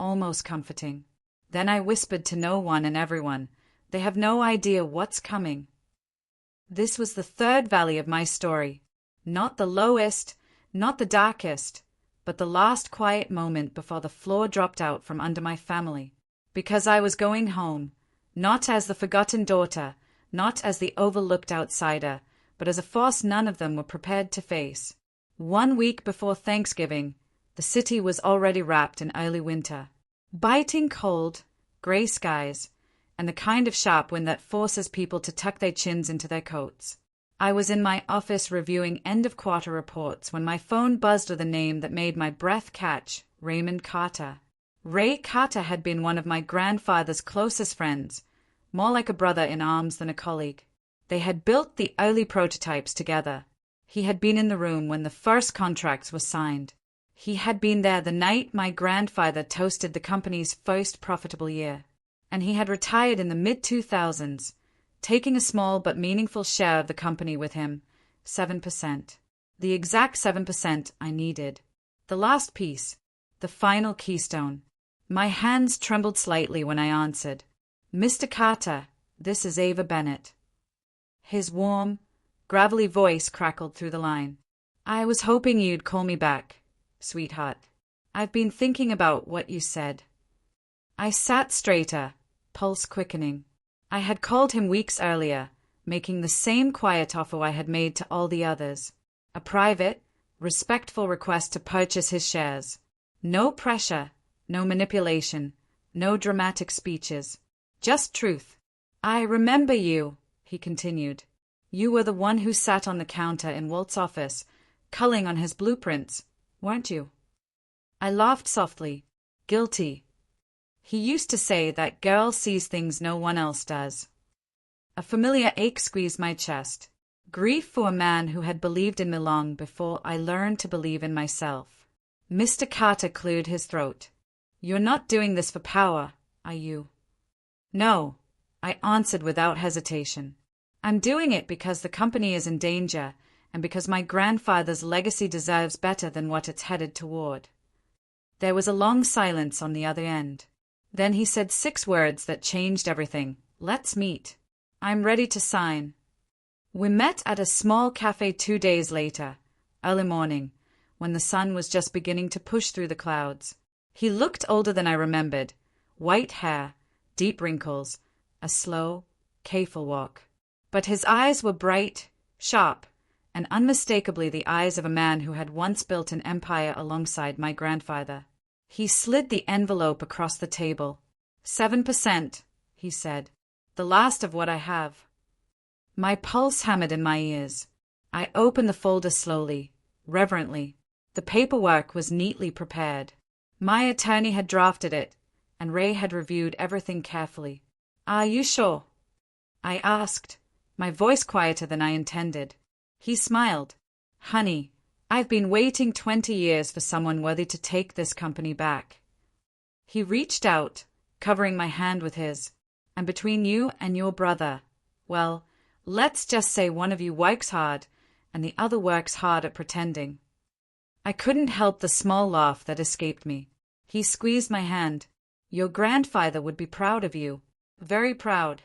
almost comforting. Then I whispered to no one and everyone, "They have no idea what's coming." This was the third valley of my story. Not the lowest, not the darkest, but the last quiet moment before the floor dropped out from under my family. Because I was going home, not as the forgotten daughter, not as the overlooked outsider, but as a force none of them were prepared to face. 1 week before Thanksgiving, the city was already wrapped in early winter. Biting cold, gray skies, and the kind of sharp wind that forces people to tuck their chins into their coats. I was in my office reviewing end-of-quarter reports when my phone buzzed with a name that made my breath catch: Raymond Carter. Ray Carter had been one of my grandfather's closest friends, more like a brother in arms than a colleague. They had built the early prototypes together. He had been in the room when the first contracts were signed. He had been there the night my grandfather toasted the company's first profitable year. And he had retired in the mid-2000s, taking a small but meaningful share of the company with him, 7%. The exact 7% I needed. The last piece, the final keystone. My hands trembled slightly when I answered. "Mr. Carter, this is Ava Bennett." His warm, gravelly voice crackled through the line. "I was hoping you'd call me back, sweetheart. I've been thinking about what you said." I sat straighter, pulse quickening. I had called him weeks earlier, making the same quiet offer I had made to all the others. A private, respectful request to purchase his shares. No pressure, no manipulation, no dramatic speeches. Just truth. "I remember you," he continued. "You were the one who sat on the counter in Walt's office, culling on his blueprints, weren't you?" I laughed softly. Guilty. He used to say that girl sees things no one else does. A familiar ache squeezed my chest. Grief for a man who had believed in me long before I learned to believe in myself. Mr. Carter cleared his throat. "You're not doing this for power, are you?" "No," I answered without hesitation. "I'm doing it because the company is in danger and because my grandfather's legacy deserves better than what it's headed toward." There was a long silence on the other end. Then he said 6 words that changed everything. "Let's meet. I'm ready to sign. We met at a small cafe 2 days later, early morning, when the sun was just beginning to push through the clouds. He looked older than I remembered, white hair, deep wrinkles, a slow, careful walk. But his eyes were bright, sharp, and unmistakably the eyes of a man who had once built an empire alongside my grandfather. He slid the envelope across the table. 7%, he said. The last of what I have. My pulse hammered in my ears. I opened the folder slowly, reverently. The paperwork was neatly prepared. My attorney had drafted it, and Ray had reviewed everything carefully. Are you sure? I asked, my voice quieter than I intended. He smiled. Honey, I've been waiting 20 years for someone worthy to take this company back. He reached out, covering my hand with his. And between you and your brother, well, let's just say one of you works hard and the other works hard at pretending. I couldn't help the small laugh that escaped me. He squeezed my hand. Your grandfather would be proud of you. Very proud.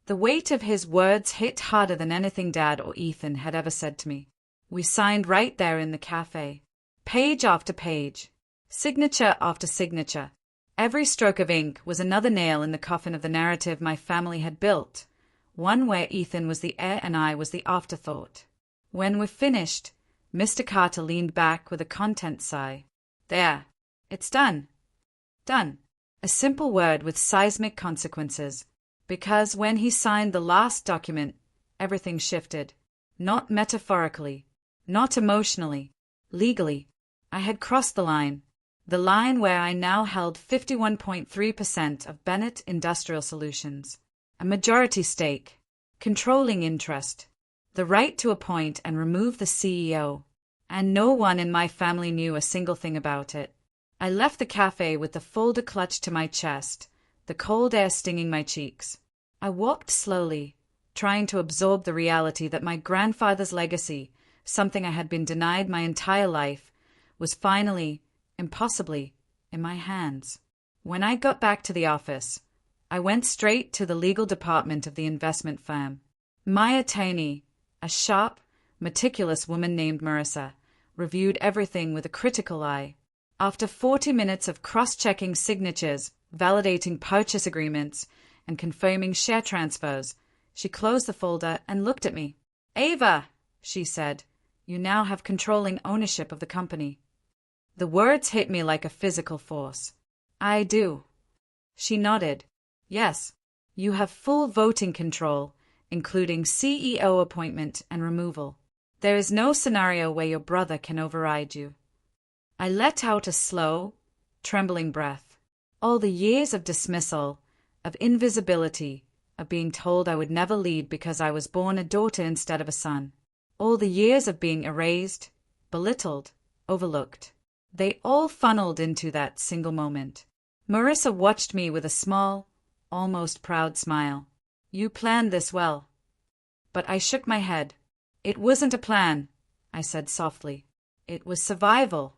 The weight of his words hit harder than anything Dad or Ethan had ever said to me. We signed right there in the cafe. Page after page. Signature after signature. Every stroke of ink was another nail in the coffin of the narrative my family had built, one where Ethan was the heir and I was the afterthought. When we finished, Mr. Carter leaned back with a content sigh. There. It's done. Done. A simple word with seismic consequences. Because when he signed the last document, everything shifted. Not metaphorically, not emotionally, legally. I had crossed the line. The line where I now held 51.3% of Bennett Industrial Solutions, a majority stake, controlling interest, the right to appoint and remove the CEO, and no one in my family knew a single thing about it. I left the cafe with the folder clutched to my chest, the cold air stinging my cheeks. I walked slowly, trying to absorb the reality that my grandfather's legacy, something I had been denied my entire life, was finally, impossibly, in my hands. When I got back to the office, I went straight to the legal department of the investment firm. My attorney, a sharp, meticulous woman named Marissa, reviewed everything with a critical eye. After 40 minutes of cross-checking signatures, validating purchase agreements, and confirming share transfers, she closed the folder and looked at me. Ava, she said, you now have controlling ownership of the company. The words hit me like a physical force. I do. She nodded. Yes, you have full voting control, including CEO appointment and removal. There is no scenario where your brother can override you. I let out a slow, trembling breath. All the years of dismissal, of invisibility, of being told I would never lead because I was born a daughter instead of a son. All the years of being erased, belittled, overlooked. They all funneled into that single moment. Marissa watched me with a small, almost proud smile. You planned this well. But I shook my head. It wasn't a plan, I said softly. It was survival.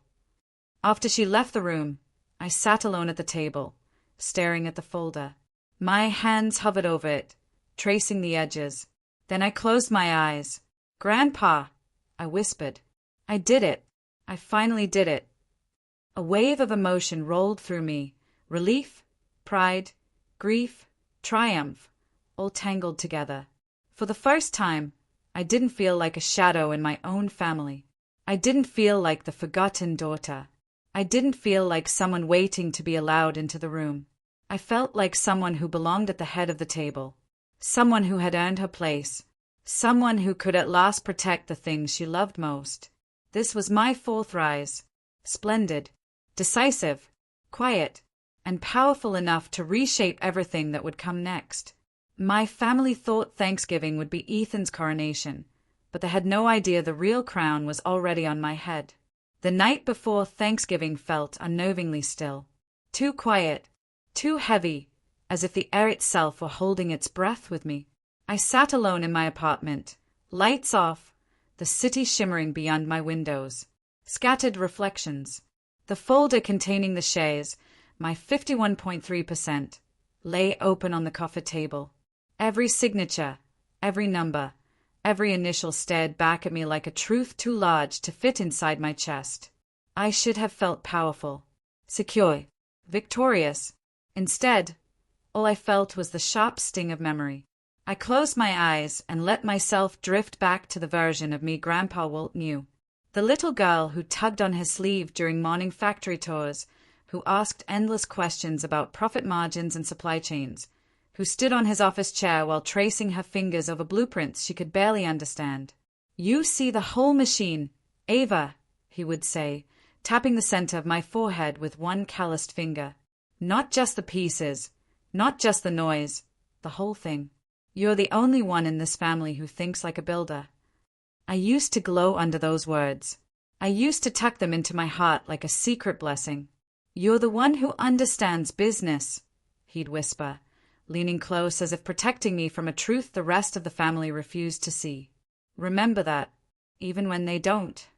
After she left the room, I sat alone at the table, staring at the folder. My hands hovered over it, tracing the edges. Then I closed my eyes. Grandpa, I whispered. I did it. I finally did it. A wave of emotion rolled through me. Relief, pride, grief, triumph, all tangled together. For the first time, I didn't feel like a shadow in my own family. I didn't feel like the forgotten daughter. I didn't feel like someone waiting to be allowed into the room. I felt like someone who belonged at the head of the table. Someone who had earned her place. Someone who could at last protect the things she loved most. This was my fourth rise. Splendid, decisive, quiet, and powerful enough to reshape everything that would come next. My family thought Thanksgiving would be Ethan's coronation, but they had no idea the real crown was already on my head. The night before Thanksgiving felt unnervingly still. Too quiet, too heavy, as if the air itself were holding its breath with me. I sat alone in my apartment, lights off, the city shimmering beyond my windows. Scattered reflections. The folder containing the shares, my 51.3%, lay open on the coffee table. Every signature, every number, Every initial stared back at me like a truth too large to fit inside my chest. I should have felt powerful, secure, victorious. Instead, all I felt was the sharp sting of memory. I closed my eyes and let myself drift back to the version of me Grandpa Walt knew. The little girl who tugged on his sleeve during morning factory tours, who asked endless questions about profit margins and supply chains, who stood on his office chair while tracing her fingers over blueprints she could barely understand. "You see the whole machine, Ava," he would say, tapping the center of my forehead with one calloused finger. "Not just the pieces, not just the noise, the whole thing. You're the only one in this family who thinks like a builder." I used to glow under those words. I used to tuck them into my heart like a secret blessing. "You're the one who understands business," he'd whisper, leaning close as if protecting me from a truth the rest of the family refused to see. "Remember that, even when they don't.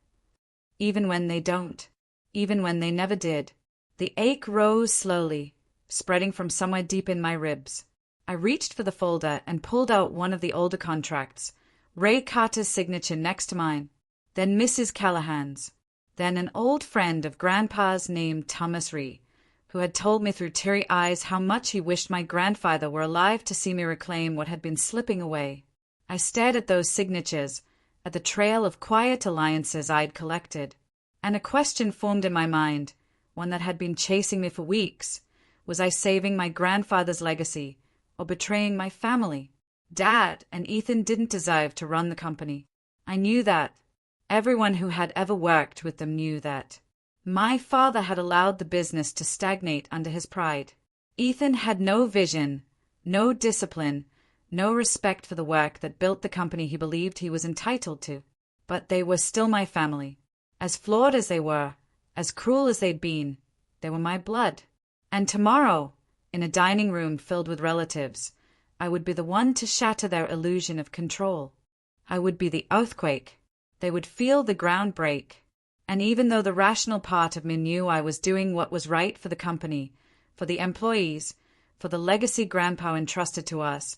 Even when they don't. Even when they never did." The ache rose slowly, spreading from somewhere deep in my ribs. I reached for the folder and pulled out one of the older contracts, Ray Carter's signature next to mine, then Mrs. Callahan's, then an old friend of Grandpa's named Thomas Ree, who had told me through teary eyes how much he wished my grandfather were alive to see me reclaim what had been slipping away. I stared at those signatures, at the trail of quiet alliances I'd collected, and a question formed in my mind, one that had been chasing me for weeks. Was I saving my grandfather's legacy, or betraying my family? Dad and Ethan didn't deserve to run the company. I knew that. Everyone who had ever worked with them knew that. My father had allowed the business to stagnate under his pride. Ethan had no vision, no discipline, no respect for the work that built the company he believed he was entitled to. But they were still my family. As flawed as they were, as cruel as they'd been, they were my blood. And tomorrow, in a dining room filled with relatives, I would be the one to shatter their illusion of control. I would be the earthquake. They would feel the ground break. And even though the rational part of me knew I was doing what was right for the company, for the employees, for the legacy Grandpa entrusted to us,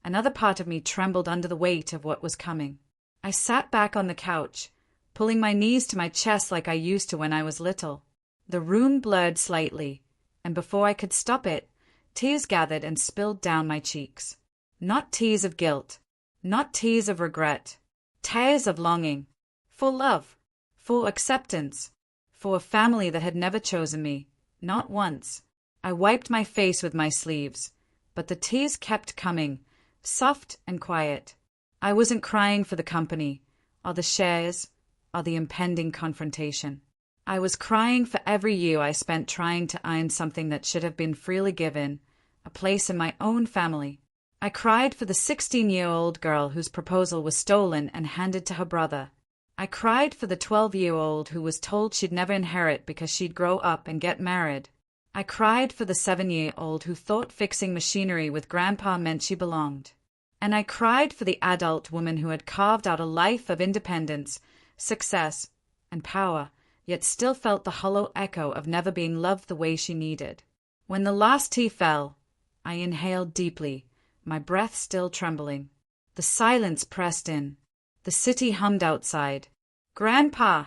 another part of me trembled under the weight of what was coming. I sat back on the couch, pulling my knees to my chest like I used to when I was little. The room blurred slightly, and before I could stop it, tears gathered and spilled down my cheeks. Not tears of guilt, not tears of regret, tears of longing, for love, for acceptance, for a family that had never chosen me, not once. I wiped my face with my sleeves, but the tears kept coming, soft and quiet. I wasn't crying for the company, or the shares, or the impending confrontation. I was crying for every year I spent trying to earn something that should have been freely given, a place in my own family. I cried for the 16-year-old girl whose proposal was stolen and handed to her brother. I cried for the 12-year-old who was told she'd never inherit because she'd grow up and get married. I cried for the 7-year-old who thought fixing machinery with Grandpa meant she belonged. And I cried for the adult woman who had carved out a life of independence, success, and power, yet still felt the hollow echo of never being loved the way she needed. When the last tea fell, I inhaled deeply, my breath still trembling. The silence pressed in. The city hummed outside. "Grandpa,"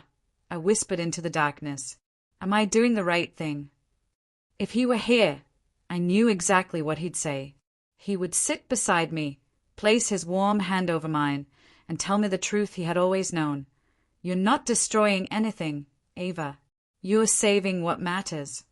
I whispered into the darkness, "am I doing the right thing?" If he were here, I knew exactly what he'd say. He would sit beside me, place his warm hand over mine, and tell me the truth he had always known. "You're not destroying anything, Ava. You're saving what matters."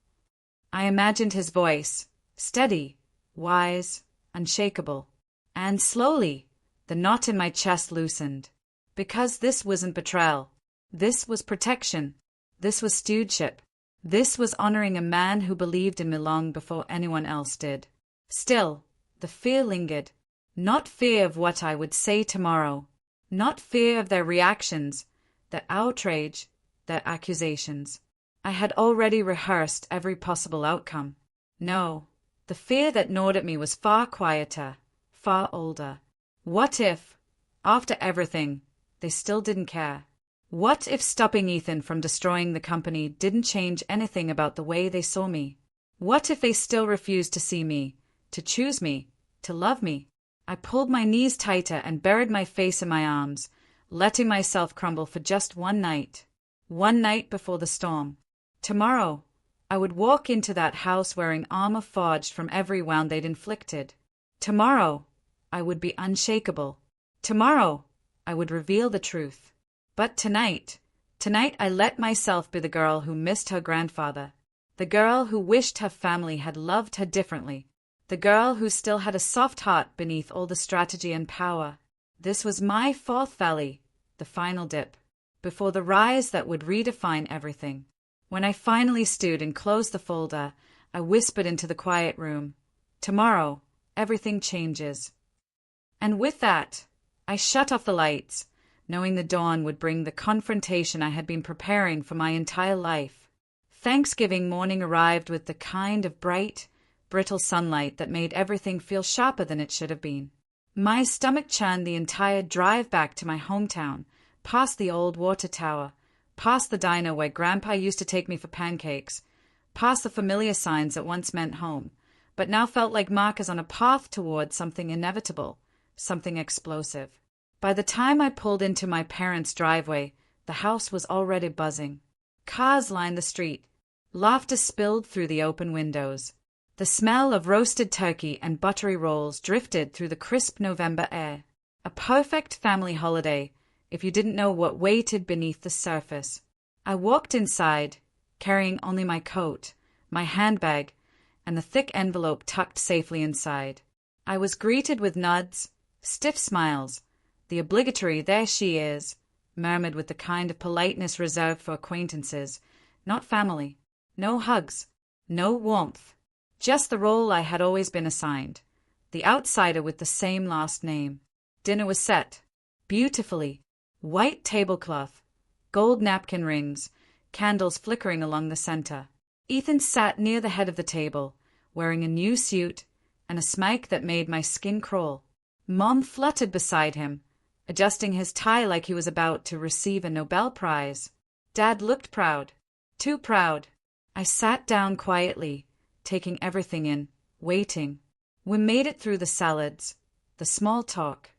I imagined his voice, steady, wise, unshakable. And slowly, the knot in my chest loosened. Because this wasn't betrayal. This was protection. This was stewardship. This was honoring a man who believed in me long before anyone else did. Still, the fear lingered. Not fear of what I would say tomorrow. Not fear of their reactions, their outrage, their accusations. I had already rehearsed every possible outcome. No, the fear that gnawed at me was far quieter, far older. What if, after everything, they still didn't care? What if stopping Ethan from destroying the company didn't change anything about the way they saw me? What if they still refused to see me, to choose me, to love me? I pulled my knees tighter and buried my face in my arms, letting myself crumble for just one night. One night before the storm. Tomorrow, I would walk into that house wearing armor forged from every wound they'd inflicted. Tomorrow, I would be unshakable. Tomorrow, I would reveal the truth. But tonight I let myself be the girl who missed her grandfather. The girl who wished her family had loved her differently. The girl who still had a soft heart beneath all the strategy and power. This was my fourth valley, the final dip, before the rise that would redefine everything. When I finally stood and closed the folder, I whispered into the quiet room, "Tomorrow, everything changes." And with that, I shut off the lights, knowing the dawn would bring the confrontation I had been preparing for my entire life. Thanksgiving morning arrived with the kind of bright, brittle sunlight that made everything feel sharper than it should have been. My stomach churned the entire drive back to my hometown, past the old water tower, past the diner where Grandpa used to take me for pancakes, past the familiar signs that once meant home, but now felt like markers on a path toward something inevitable, something explosive. By the time I pulled into my parents' driveway, the house was already buzzing. Cars lined the street. Laughter spilled through the open windows. The smell of roasted turkey and buttery rolls drifted through the crisp November air. A perfect family holiday, if you didn't know what waited beneath the surface. I walked inside, carrying only my coat, my handbag, and the thick envelope tucked safely inside. I was greeted with nods, stiff smiles, the obligatory "there she is," murmured with the kind of politeness reserved for acquaintances, not family. No hugs, no warmth. Just the role I had always been assigned, the outsider with the same last name. Dinner was set, beautifully. White tablecloth, gold napkin rings, candles flickering along the center. Ethan sat near the head of the table, wearing a new suit and a smile that made my skin crawl. Mom fluttered beside him, adjusting his tie like he was about to receive a Nobel Prize. Dad looked proud, too proud. I sat down quietly, taking everything in, waiting. We made it through the salads, the small talk,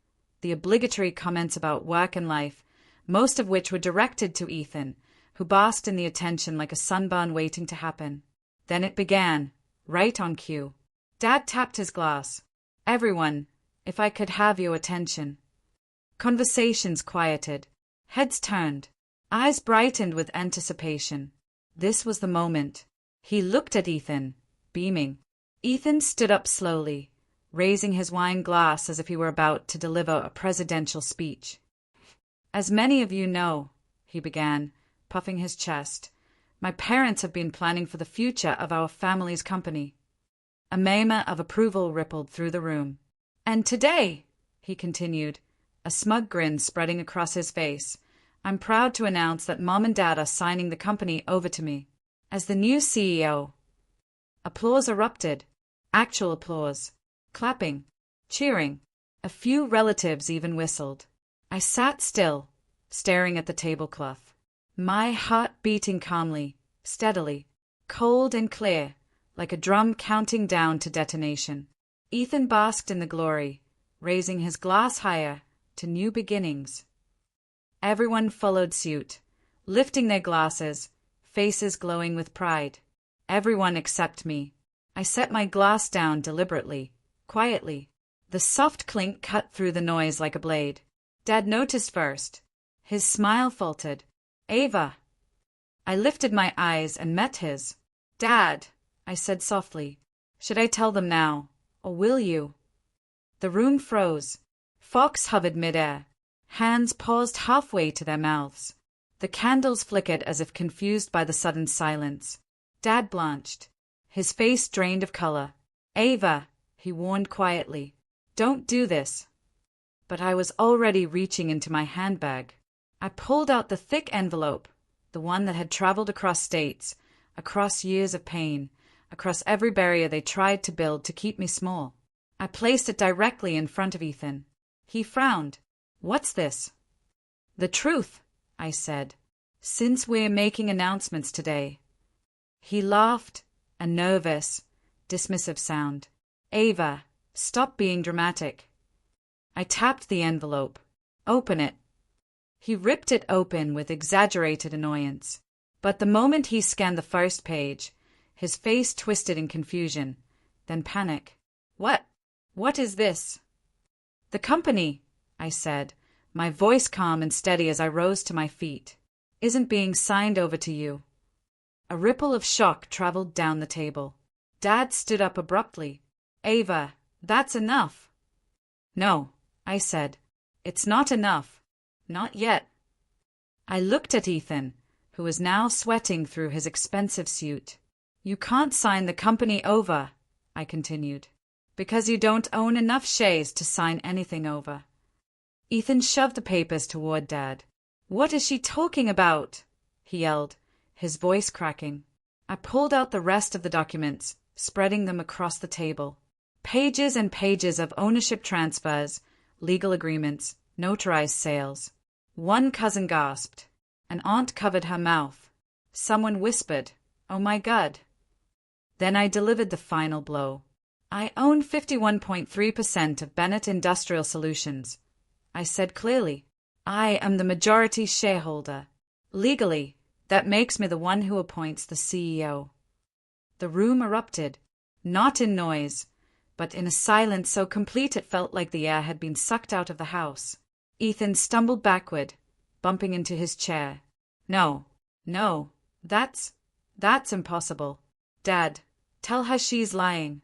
the obligatory comments about work and life, most of which were directed to Ethan, who basked in the attention like a sunburn waiting to happen. Then it began, right on cue. Dad tapped his glass. "Everyone, if I could have your attention." Conversations quieted, heads turned, eyes brightened with anticipation. This was the moment. He looked at Ethan, beaming. Ethan stood up slowly, raising his wine glass as if he were about to deliver a presidential speech. "As many of you know," he began, puffing his chest, "my parents have been planning for the future of our family's company." A murmur of approval rippled through the room. "And today," he continued, a smug grin spreading across his face, "I'm proud to announce that Mom and Dad are signing the company over to me as the new CEO." Applause erupted. Actual applause. Clapping. Cheering. A few relatives even whistled. I sat still, staring at the tablecloth. My heart beating calmly, steadily, cold and clear, like a drum counting down to detonation. Ethan basked in the glory, raising his glass higher to new beginnings. Everyone followed suit, lifting their glasses, faces glowing with pride. Everyone except me. I set my glass down deliberately, quietly. The soft clink cut through the noise like a blade. Dad noticed first. His smile faltered. "Ava." I lifted my eyes and met his. "Dad," I said softly, "should I tell them now, or will you?" The room froze. Forks hovered midair. Hands paused halfway to their mouths. The candles flickered as if confused by the sudden silence. Dad blanched, his face drained of color. "Ava," he warned quietly, "don't do this." But I was already reaching into my handbag. I pulled out the thick envelope, the one that had traveled across states, across years of pain, across every barrier they tried to build to keep me small. I placed it directly in front of Ethan. He frowned. "What's this?" "The truth," I said, "since we're making announcements today." He laughed, a nervous, dismissive sound. "Ava, stop being dramatic. I tapped the envelope. Open it. He ripped it open with exaggerated annoyance. But the moment he scanned the first page, his face twisted in confusion, then panic. What is this? The company, I said, my voice calm and steady as I rose to my feet, isn't being signed over to you. A ripple of shock traveled down the table. Dad stood up abruptly. Ava, that's enough. No, I said. It's not enough. Not yet. I looked at Ethan, who was now sweating through his expensive suit. You can't sign the company over, I continued, because you don't own enough shares to sign anything over. Ethan shoved the papers toward Dad. What is she talking about? He yelled, his voice cracking. I pulled out the rest of the documents, spreading them across the table. Pages and pages of ownership transfers, legal agreements, notarized sales. One cousin gasped. An aunt covered her mouth. Someone whispered, "Oh my God." Then I delivered the final blow. I own 51.3% of Bennett Industrial Solutions. I said clearly, I am the majority shareholder. Legally, that makes me the one who appoints the CEO. The room erupted, not in noise, but in a silence so complete it felt like the air had been sucked out of the house. Ethan stumbled backward, bumping into his chair. No, that's impossible. Dad, tell her she's lying.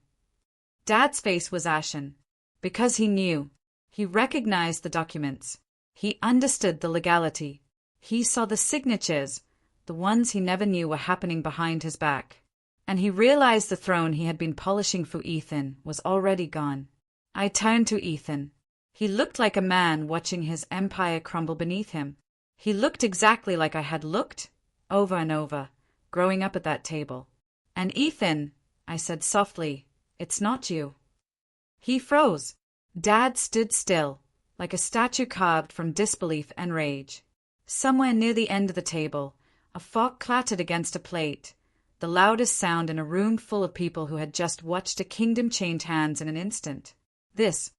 Dad's face was ashen, because he knew. He recognized the documents. He understood the legality. He saw the signatures, the ones he never knew were happening behind his back. And he realized the throne he had been polishing for Ethan was already gone. I turned to Ethan. He looked like a man watching his empire crumble beneath him. He looked exactly like I had looked, over and over, growing up at that table. And Ethan, I said softly, it's not you. He froze. Dad stood still, like a statue carved from disbelief and rage. Somewhere near the end of the table, a fork clattered against a plate, the loudest sound in a room full of people who had just watched a kingdom change hands in an instant. This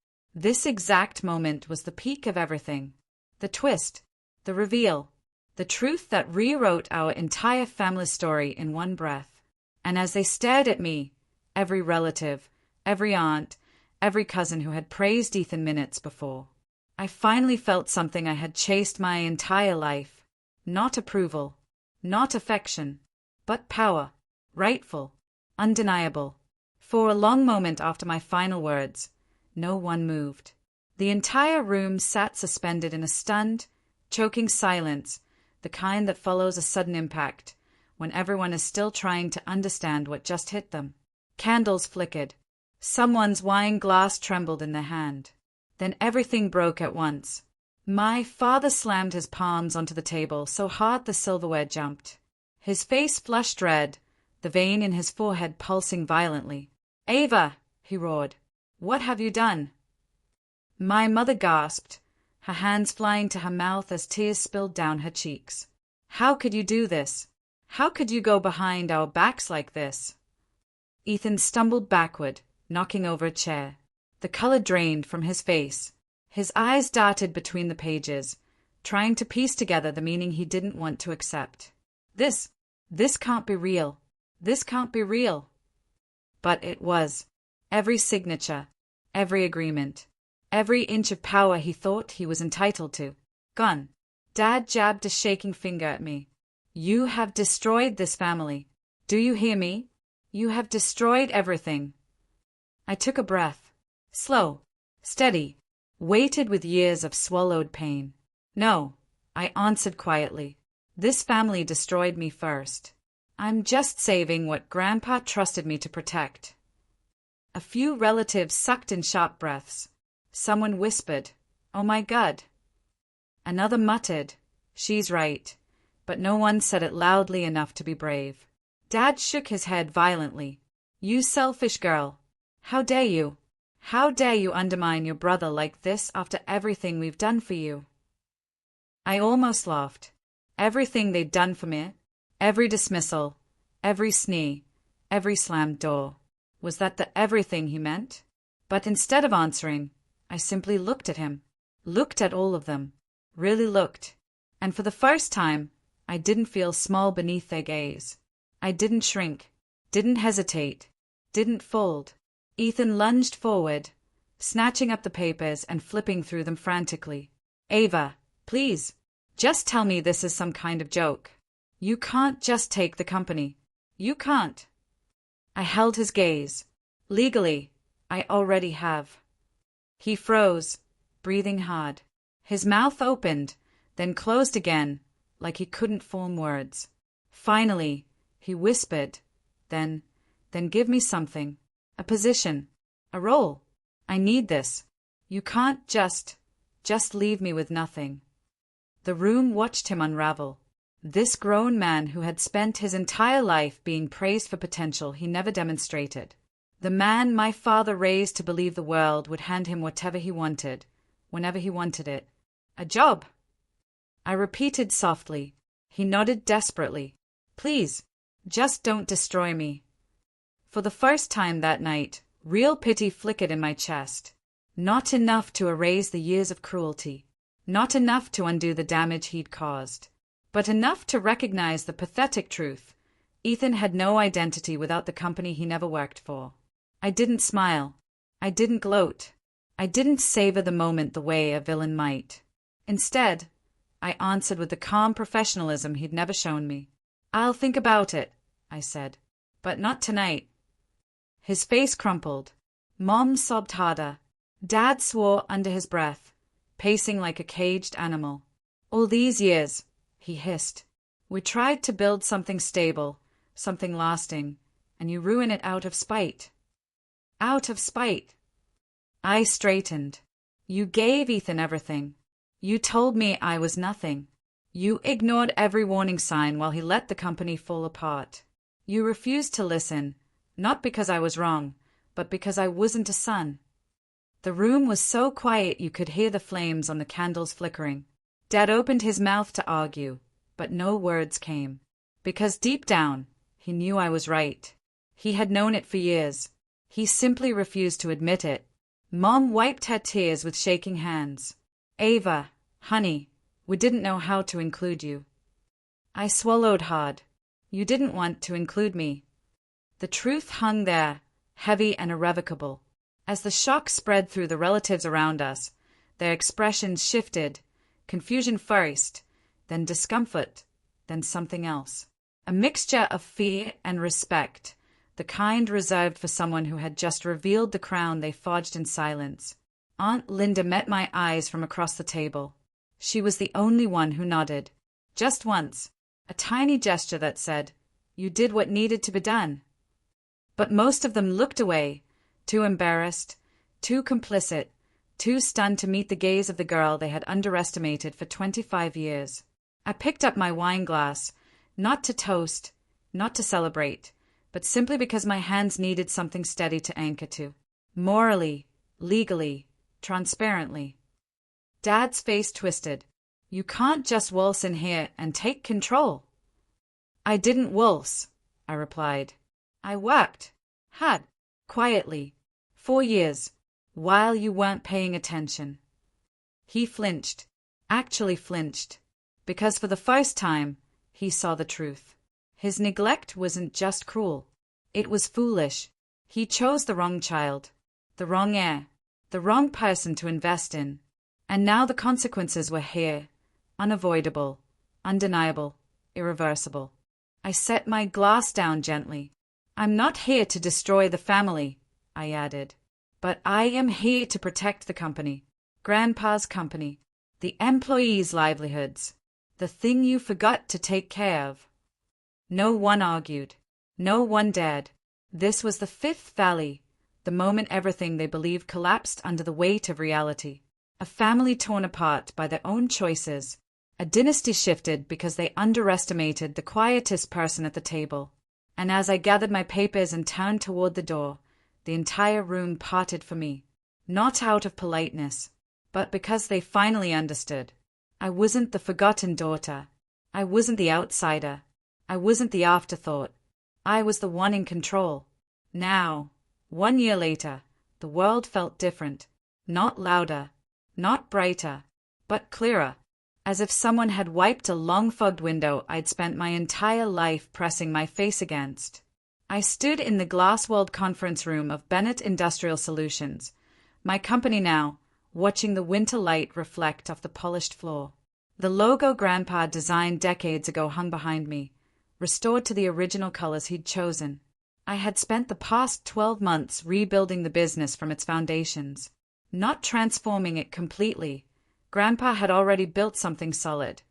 exact moment was the peak of everything. The twist, the reveal, the truth that rewrote our entire family story in one breath. And as they stared at me, every relative, every aunt, every cousin who had praised Ethan minutes before, I finally felt something I had chased my entire life. Not approval, not affection, but power, rightful, undeniable. For a long moment after my final words, no one moved. The entire room sat suspended in a stunned, choking silence, the kind that follows a sudden impact, when everyone is still trying to understand what just hit them. Candles flickered. Someone's wine glass trembled in their hand. Then everything broke at once. My father slammed his palms onto the table so hard the silverware jumped. His face flushed red, the vein in his forehead pulsing violently. "Ava!" he roared. "What have you done?" My mother gasped, her hands flying to her mouth as tears spilled down her cheeks. "How could you do this? How could you go behind our backs like this?" Ethan stumbled backward, knocking over a chair. The color drained from his face. His eyes darted between the pages, trying to piece together the meaning he didn't want to accept. This can't be real. This can't be real. But it was. Every signature, every agreement, every inch of power he thought he was entitled to. Gone. Dad jabbed a shaking finger at me. "You have destroyed this family. Do you hear me? You have destroyed everything." I took a breath. Slow, steady, weighted with years of swallowed pain. "No," I answered quietly. "This family destroyed me first. I'm just saving what Grandpa trusted me to protect." A few relatives sucked in sharp breaths. Someone whispered, "Oh my God." Another muttered, "She's right," but no one said it loudly enough to be brave. Dad shook his head violently. "You selfish girl. How dare you? How dare you undermine your brother like this after everything we've done for you?" I almost laughed. Everything they'd done for me, every dismissal, every sneer, every slammed door. Was that the everything he meant? But instead of answering, I simply looked at him. Looked at all of them. Really looked. And for the first time, I didn't feel small beneath their gaze. I didn't shrink. Didn't hesitate. Didn't fold. Ethan lunged forward, snatching up the papers and flipping through them frantically. Ava, please. Just tell me this is some kind of joke. You can't just take the company. You can't. I held his gaze. Legally, I already have. He froze, breathing hard. His mouth opened, then closed again, like he couldn't form words. Finally, he whispered, Then give me something. A position. A role. I need this. You can't just leave me with nothing. The room watched him unravel. This grown man who had spent his entire life being praised for potential he never demonstrated. The man my father raised to believe the world would hand him whatever he wanted, whenever he wanted it. A job. I repeated softly. He nodded desperately. Please, just don't destroy me. For the first time that night, real pity flickered in my chest. Not enough to erase the years of cruelty. Not enough to undo the damage he'd caused. But enough to recognize the pathetic truth. Ethan had no identity without the company he never worked for. I didn't smile. I didn't gloat. I didn't savor the moment the way a villain might. Instead, I answered with the calm professionalism he'd never shown me. I'll think about it, I said. But not tonight. His face crumpled. Mom sobbed harder. Dad swore under his breath, pacing like a caged animal. All these years, he hissed. We tried to build something stable, something lasting, and you ruin it out of spite. Out of spite. I straightened. You gave Ethan everything. You told me I was nothing. You ignored every warning sign while he let the company fall apart. You refused to listen, not because I was wrong, but because I wasn't a son. The room was so quiet you could hear the flames on the candles flickering. Dad opened his mouth to argue, but no words came. Because deep down, he knew I was right. He had known it for years. He simply refused to admit it. Mom wiped her tears with shaking hands. Ava, honey, we didn't know how to include you. I swallowed hard. You didn't want to include me. The truth hung there, heavy and irrevocable. As the shock spread through the relatives around us, their expressions shifted, confusion first, then discomfort, then something else. A mixture of fear and respect, the kind reserved for someone who had just revealed the crown they forged in silence. Aunt Linda met my eyes from across the table. She was the only one who nodded. Just once, a tiny gesture that said, You did what needed to be done. But most of them looked away, too embarrassed, too complicit, too stunned to meet the gaze of the girl they had underestimated for 25 years. I picked up my wine glass, not to toast, not to celebrate, but simply because my hands needed something steady to anchor to. Morally, legally, transparently. Dad's face twisted. You can't just waltz in here and take control. I didn't waltz, I replied. I worked. Had. Quietly. 4 years. While you weren't paying attention. He flinched. Actually flinched. Because for the first time, he saw the truth. His neglect wasn't just cruel. It was foolish. He chose the wrong child. The wrong heir. The wrong person to invest in. And now the consequences were here. Unavoidable. Undeniable. Irreversible. I set my glass down gently. I'm not here to destroy the family, I added. But I am here to protect the company. Grandpa's company. The employees' livelihoods. The thing you forgot to take care of. No one argued. No one dared. This was the Fifth Valley, the moment everything they believed collapsed under the weight of reality. A family torn apart by their own choices. A dynasty shifted because they underestimated the quietest person at the table. And as I gathered my papers and turned toward the door, the entire room parted for me. Not out of politeness, but because they finally understood. I wasn't the forgotten daughter. I wasn't the outsider. I wasn't the afterthought. I was the one in control. Now, 1 year later, the world felt different. Not louder, not brighter, but clearer, as if someone had wiped a long-fogged window I'd spent my entire life pressing my face against. I stood in the glass-walled conference room of Bennett Industrial Solutions, my company now, watching the winter light reflect off the polished floor. The logo Grandpa designed decades ago hung behind me, restored to the original colors he'd chosen. I had spent the past 12 months rebuilding the business from its foundations, not transforming it completely. Grandpa had already built something solid,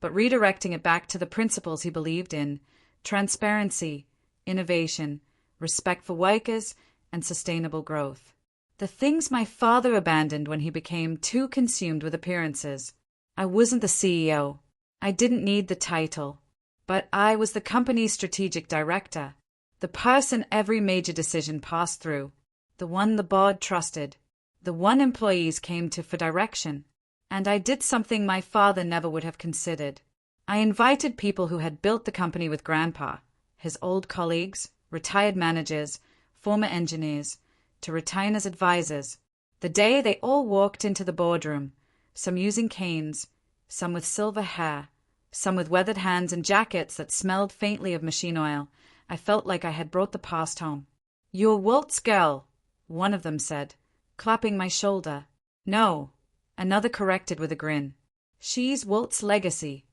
but redirecting it back to the principles he believed in: transparency, innovation, respect for workers, and sustainable growth. The things my father abandoned when he became too consumed with appearances. I wasn't the CEO. I didn't need the title. But I was the company's strategic director, the person every major decision passed through, the one the board trusted, the one employees came to for direction. And I did something my father never would have considered. I invited people who had built the company with Grandpa, his old colleagues, retired managers, former engineers, to return as advisors. The day they all walked into the boardroom, some using canes, some with silver hair, some with weathered hands and jackets that smelled faintly of machine oil, I felt like I had brought the past home. "You're Walt's girl," one of them said, clapping my shoulder. "No," another corrected with a grin. "She's Walt's legacy."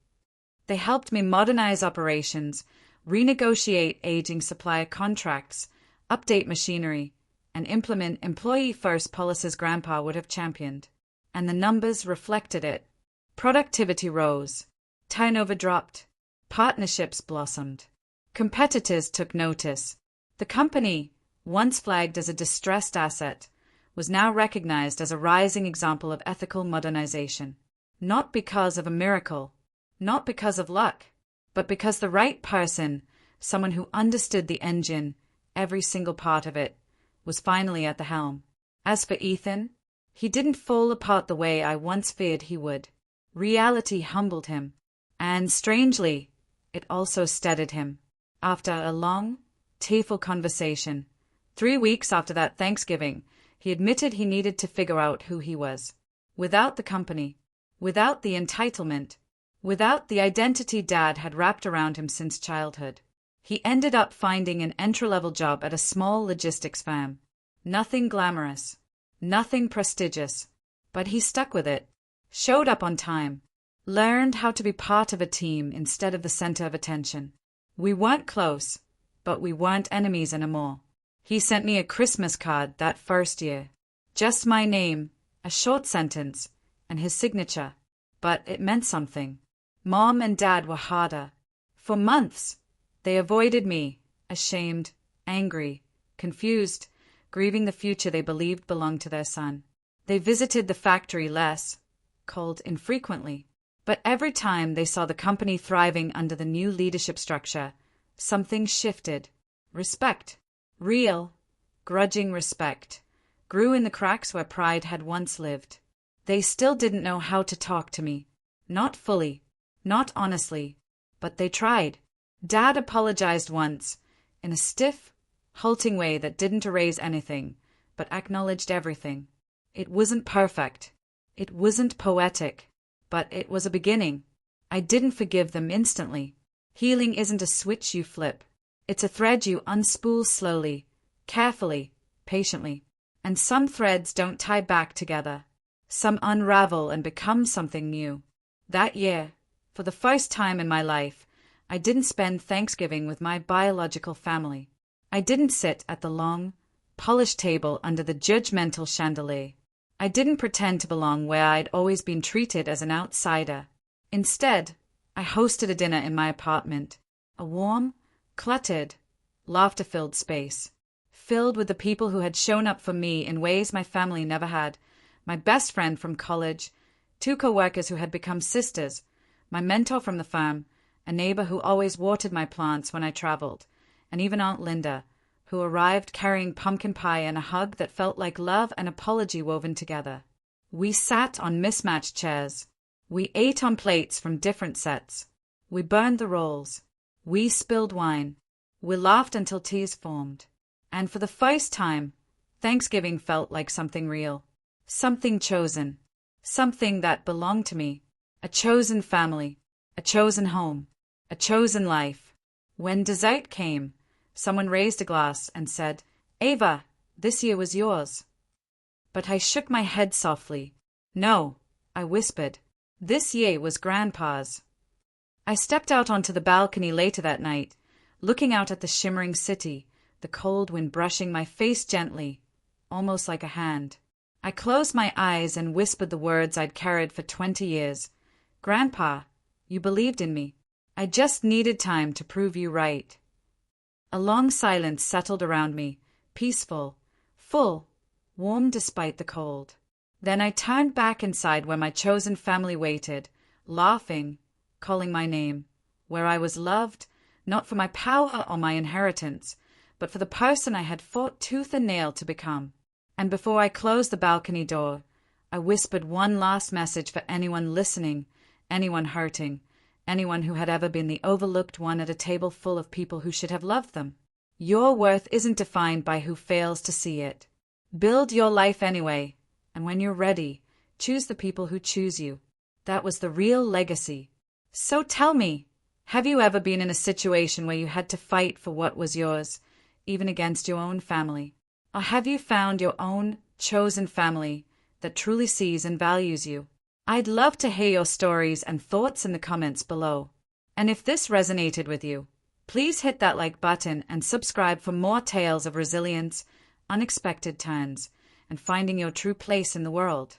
They helped me modernize operations, renegotiate aging supplier contracts, update machinery, and implement employee-first policies Grandpa would have championed. And the numbers reflected it. Productivity rose. Turnover dropped. Partnerships blossomed. Competitors took notice. The company, once flagged as a distressed asset, was now recognized as a rising example of ethical modernization. Not because of a miracle, not because of luck, but because the right person, someone who understood the engine, every single part of it, was finally at the helm. As for Ethan, he didn't fall apart the way I once feared he would. Reality humbled him, and strangely, it also steadied him. After a long, tearful conversation, 3 weeks after that Thanksgiving, he admitted he needed to figure out who he was. Without the company, without the entitlement, without the identity Dad had wrapped around him since childhood. He ended up finding an entry-level job at a small logistics firm. Nothing glamorous, nothing prestigious, but he stuck with it, showed up on time, learned how to be part of a team instead of the center of attention. We weren't close, but we weren't enemies anymore. He sent me a Christmas card that first year. Just my name, a short sentence, and his signature. But it meant something. Mom and Dad were harder. For months, they avoided me, ashamed, angry, confused, grieving the future they believed belonged to their son. They visited the factory less, called infrequently. But every time they saw the company thriving under the new leadership structure, something shifted. Respect, real, grudging respect, grew in the cracks where pride had once lived. They still didn't know how to talk to me. Not fully, not honestly, but they tried. Dad apologized once, in a stiff, halting way that didn't erase anything, but acknowledged everything. It wasn't perfect. It wasn't poetic. But it was a beginning. I didn't forgive them instantly. Healing isn't a switch you flip. It's a thread you unspool slowly, carefully, patiently. And some threads don't tie back together. Some unravel and become something new. That year, for the first time in my life, I didn't spend Thanksgiving with my biological family. I didn't sit at the long, polished table under the judgmental chandelier. I didn't pretend to belong where I'd always been treated as an outsider. Instead, I hosted a dinner in my apartment, a warm, cluttered, laughter-filled space, filled with the people who had shown up for me in ways my family never had. My best friend from college, 2 co-workers who had become sisters, my mentor from the farm, a neighbor who always watered my plants when I traveled, and even Aunt Linda, who arrived carrying pumpkin pie and a hug that felt like love and apology woven together. We sat on mismatched chairs. We ate on plates from different sets. We burned the rolls. We spilled wine. We laughed until tears formed. And for the first time, Thanksgiving felt like something real. Something chosen. Something that belonged to me. A chosen family. A chosen home. A chosen life. When dessert came, someone raised a glass and said, "Ava, this year was yours." But I shook my head softly. "No," I whispered. "This year was Grandpa's." I stepped out onto the balcony later that night, looking out at the shimmering city, the cold wind brushing my face gently, almost like a hand. I closed my eyes and whispered the words I'd carried for 20 years. "Grandpa, you believed in me. I just needed time to prove you right." A long silence settled around me, peaceful, full, warm despite the cold. Then I turned back inside where my chosen family waited, laughing, calling my name, where I was loved, not for my power or my inheritance, but for the person I had fought tooth and nail to become. And before I closed the balcony door, I whispered one last message for anyone listening, anyone hurting, anyone who had ever been the overlooked one at a table full of people who should have loved them. Your worth isn't defined by who fails to see it. Build your life anyway, and when you're ready, choose the people who choose you. That was the real legacy. So tell me, have you ever been in a situation where you had to fight for what was yours, even against your own family? Or have you found your own chosen family that truly sees and values you? I'd love to hear your stories and thoughts in the comments below. And if this resonated with you, please hit that like button and subscribe for more tales of resilience, unexpected turns, and finding your true place in the world.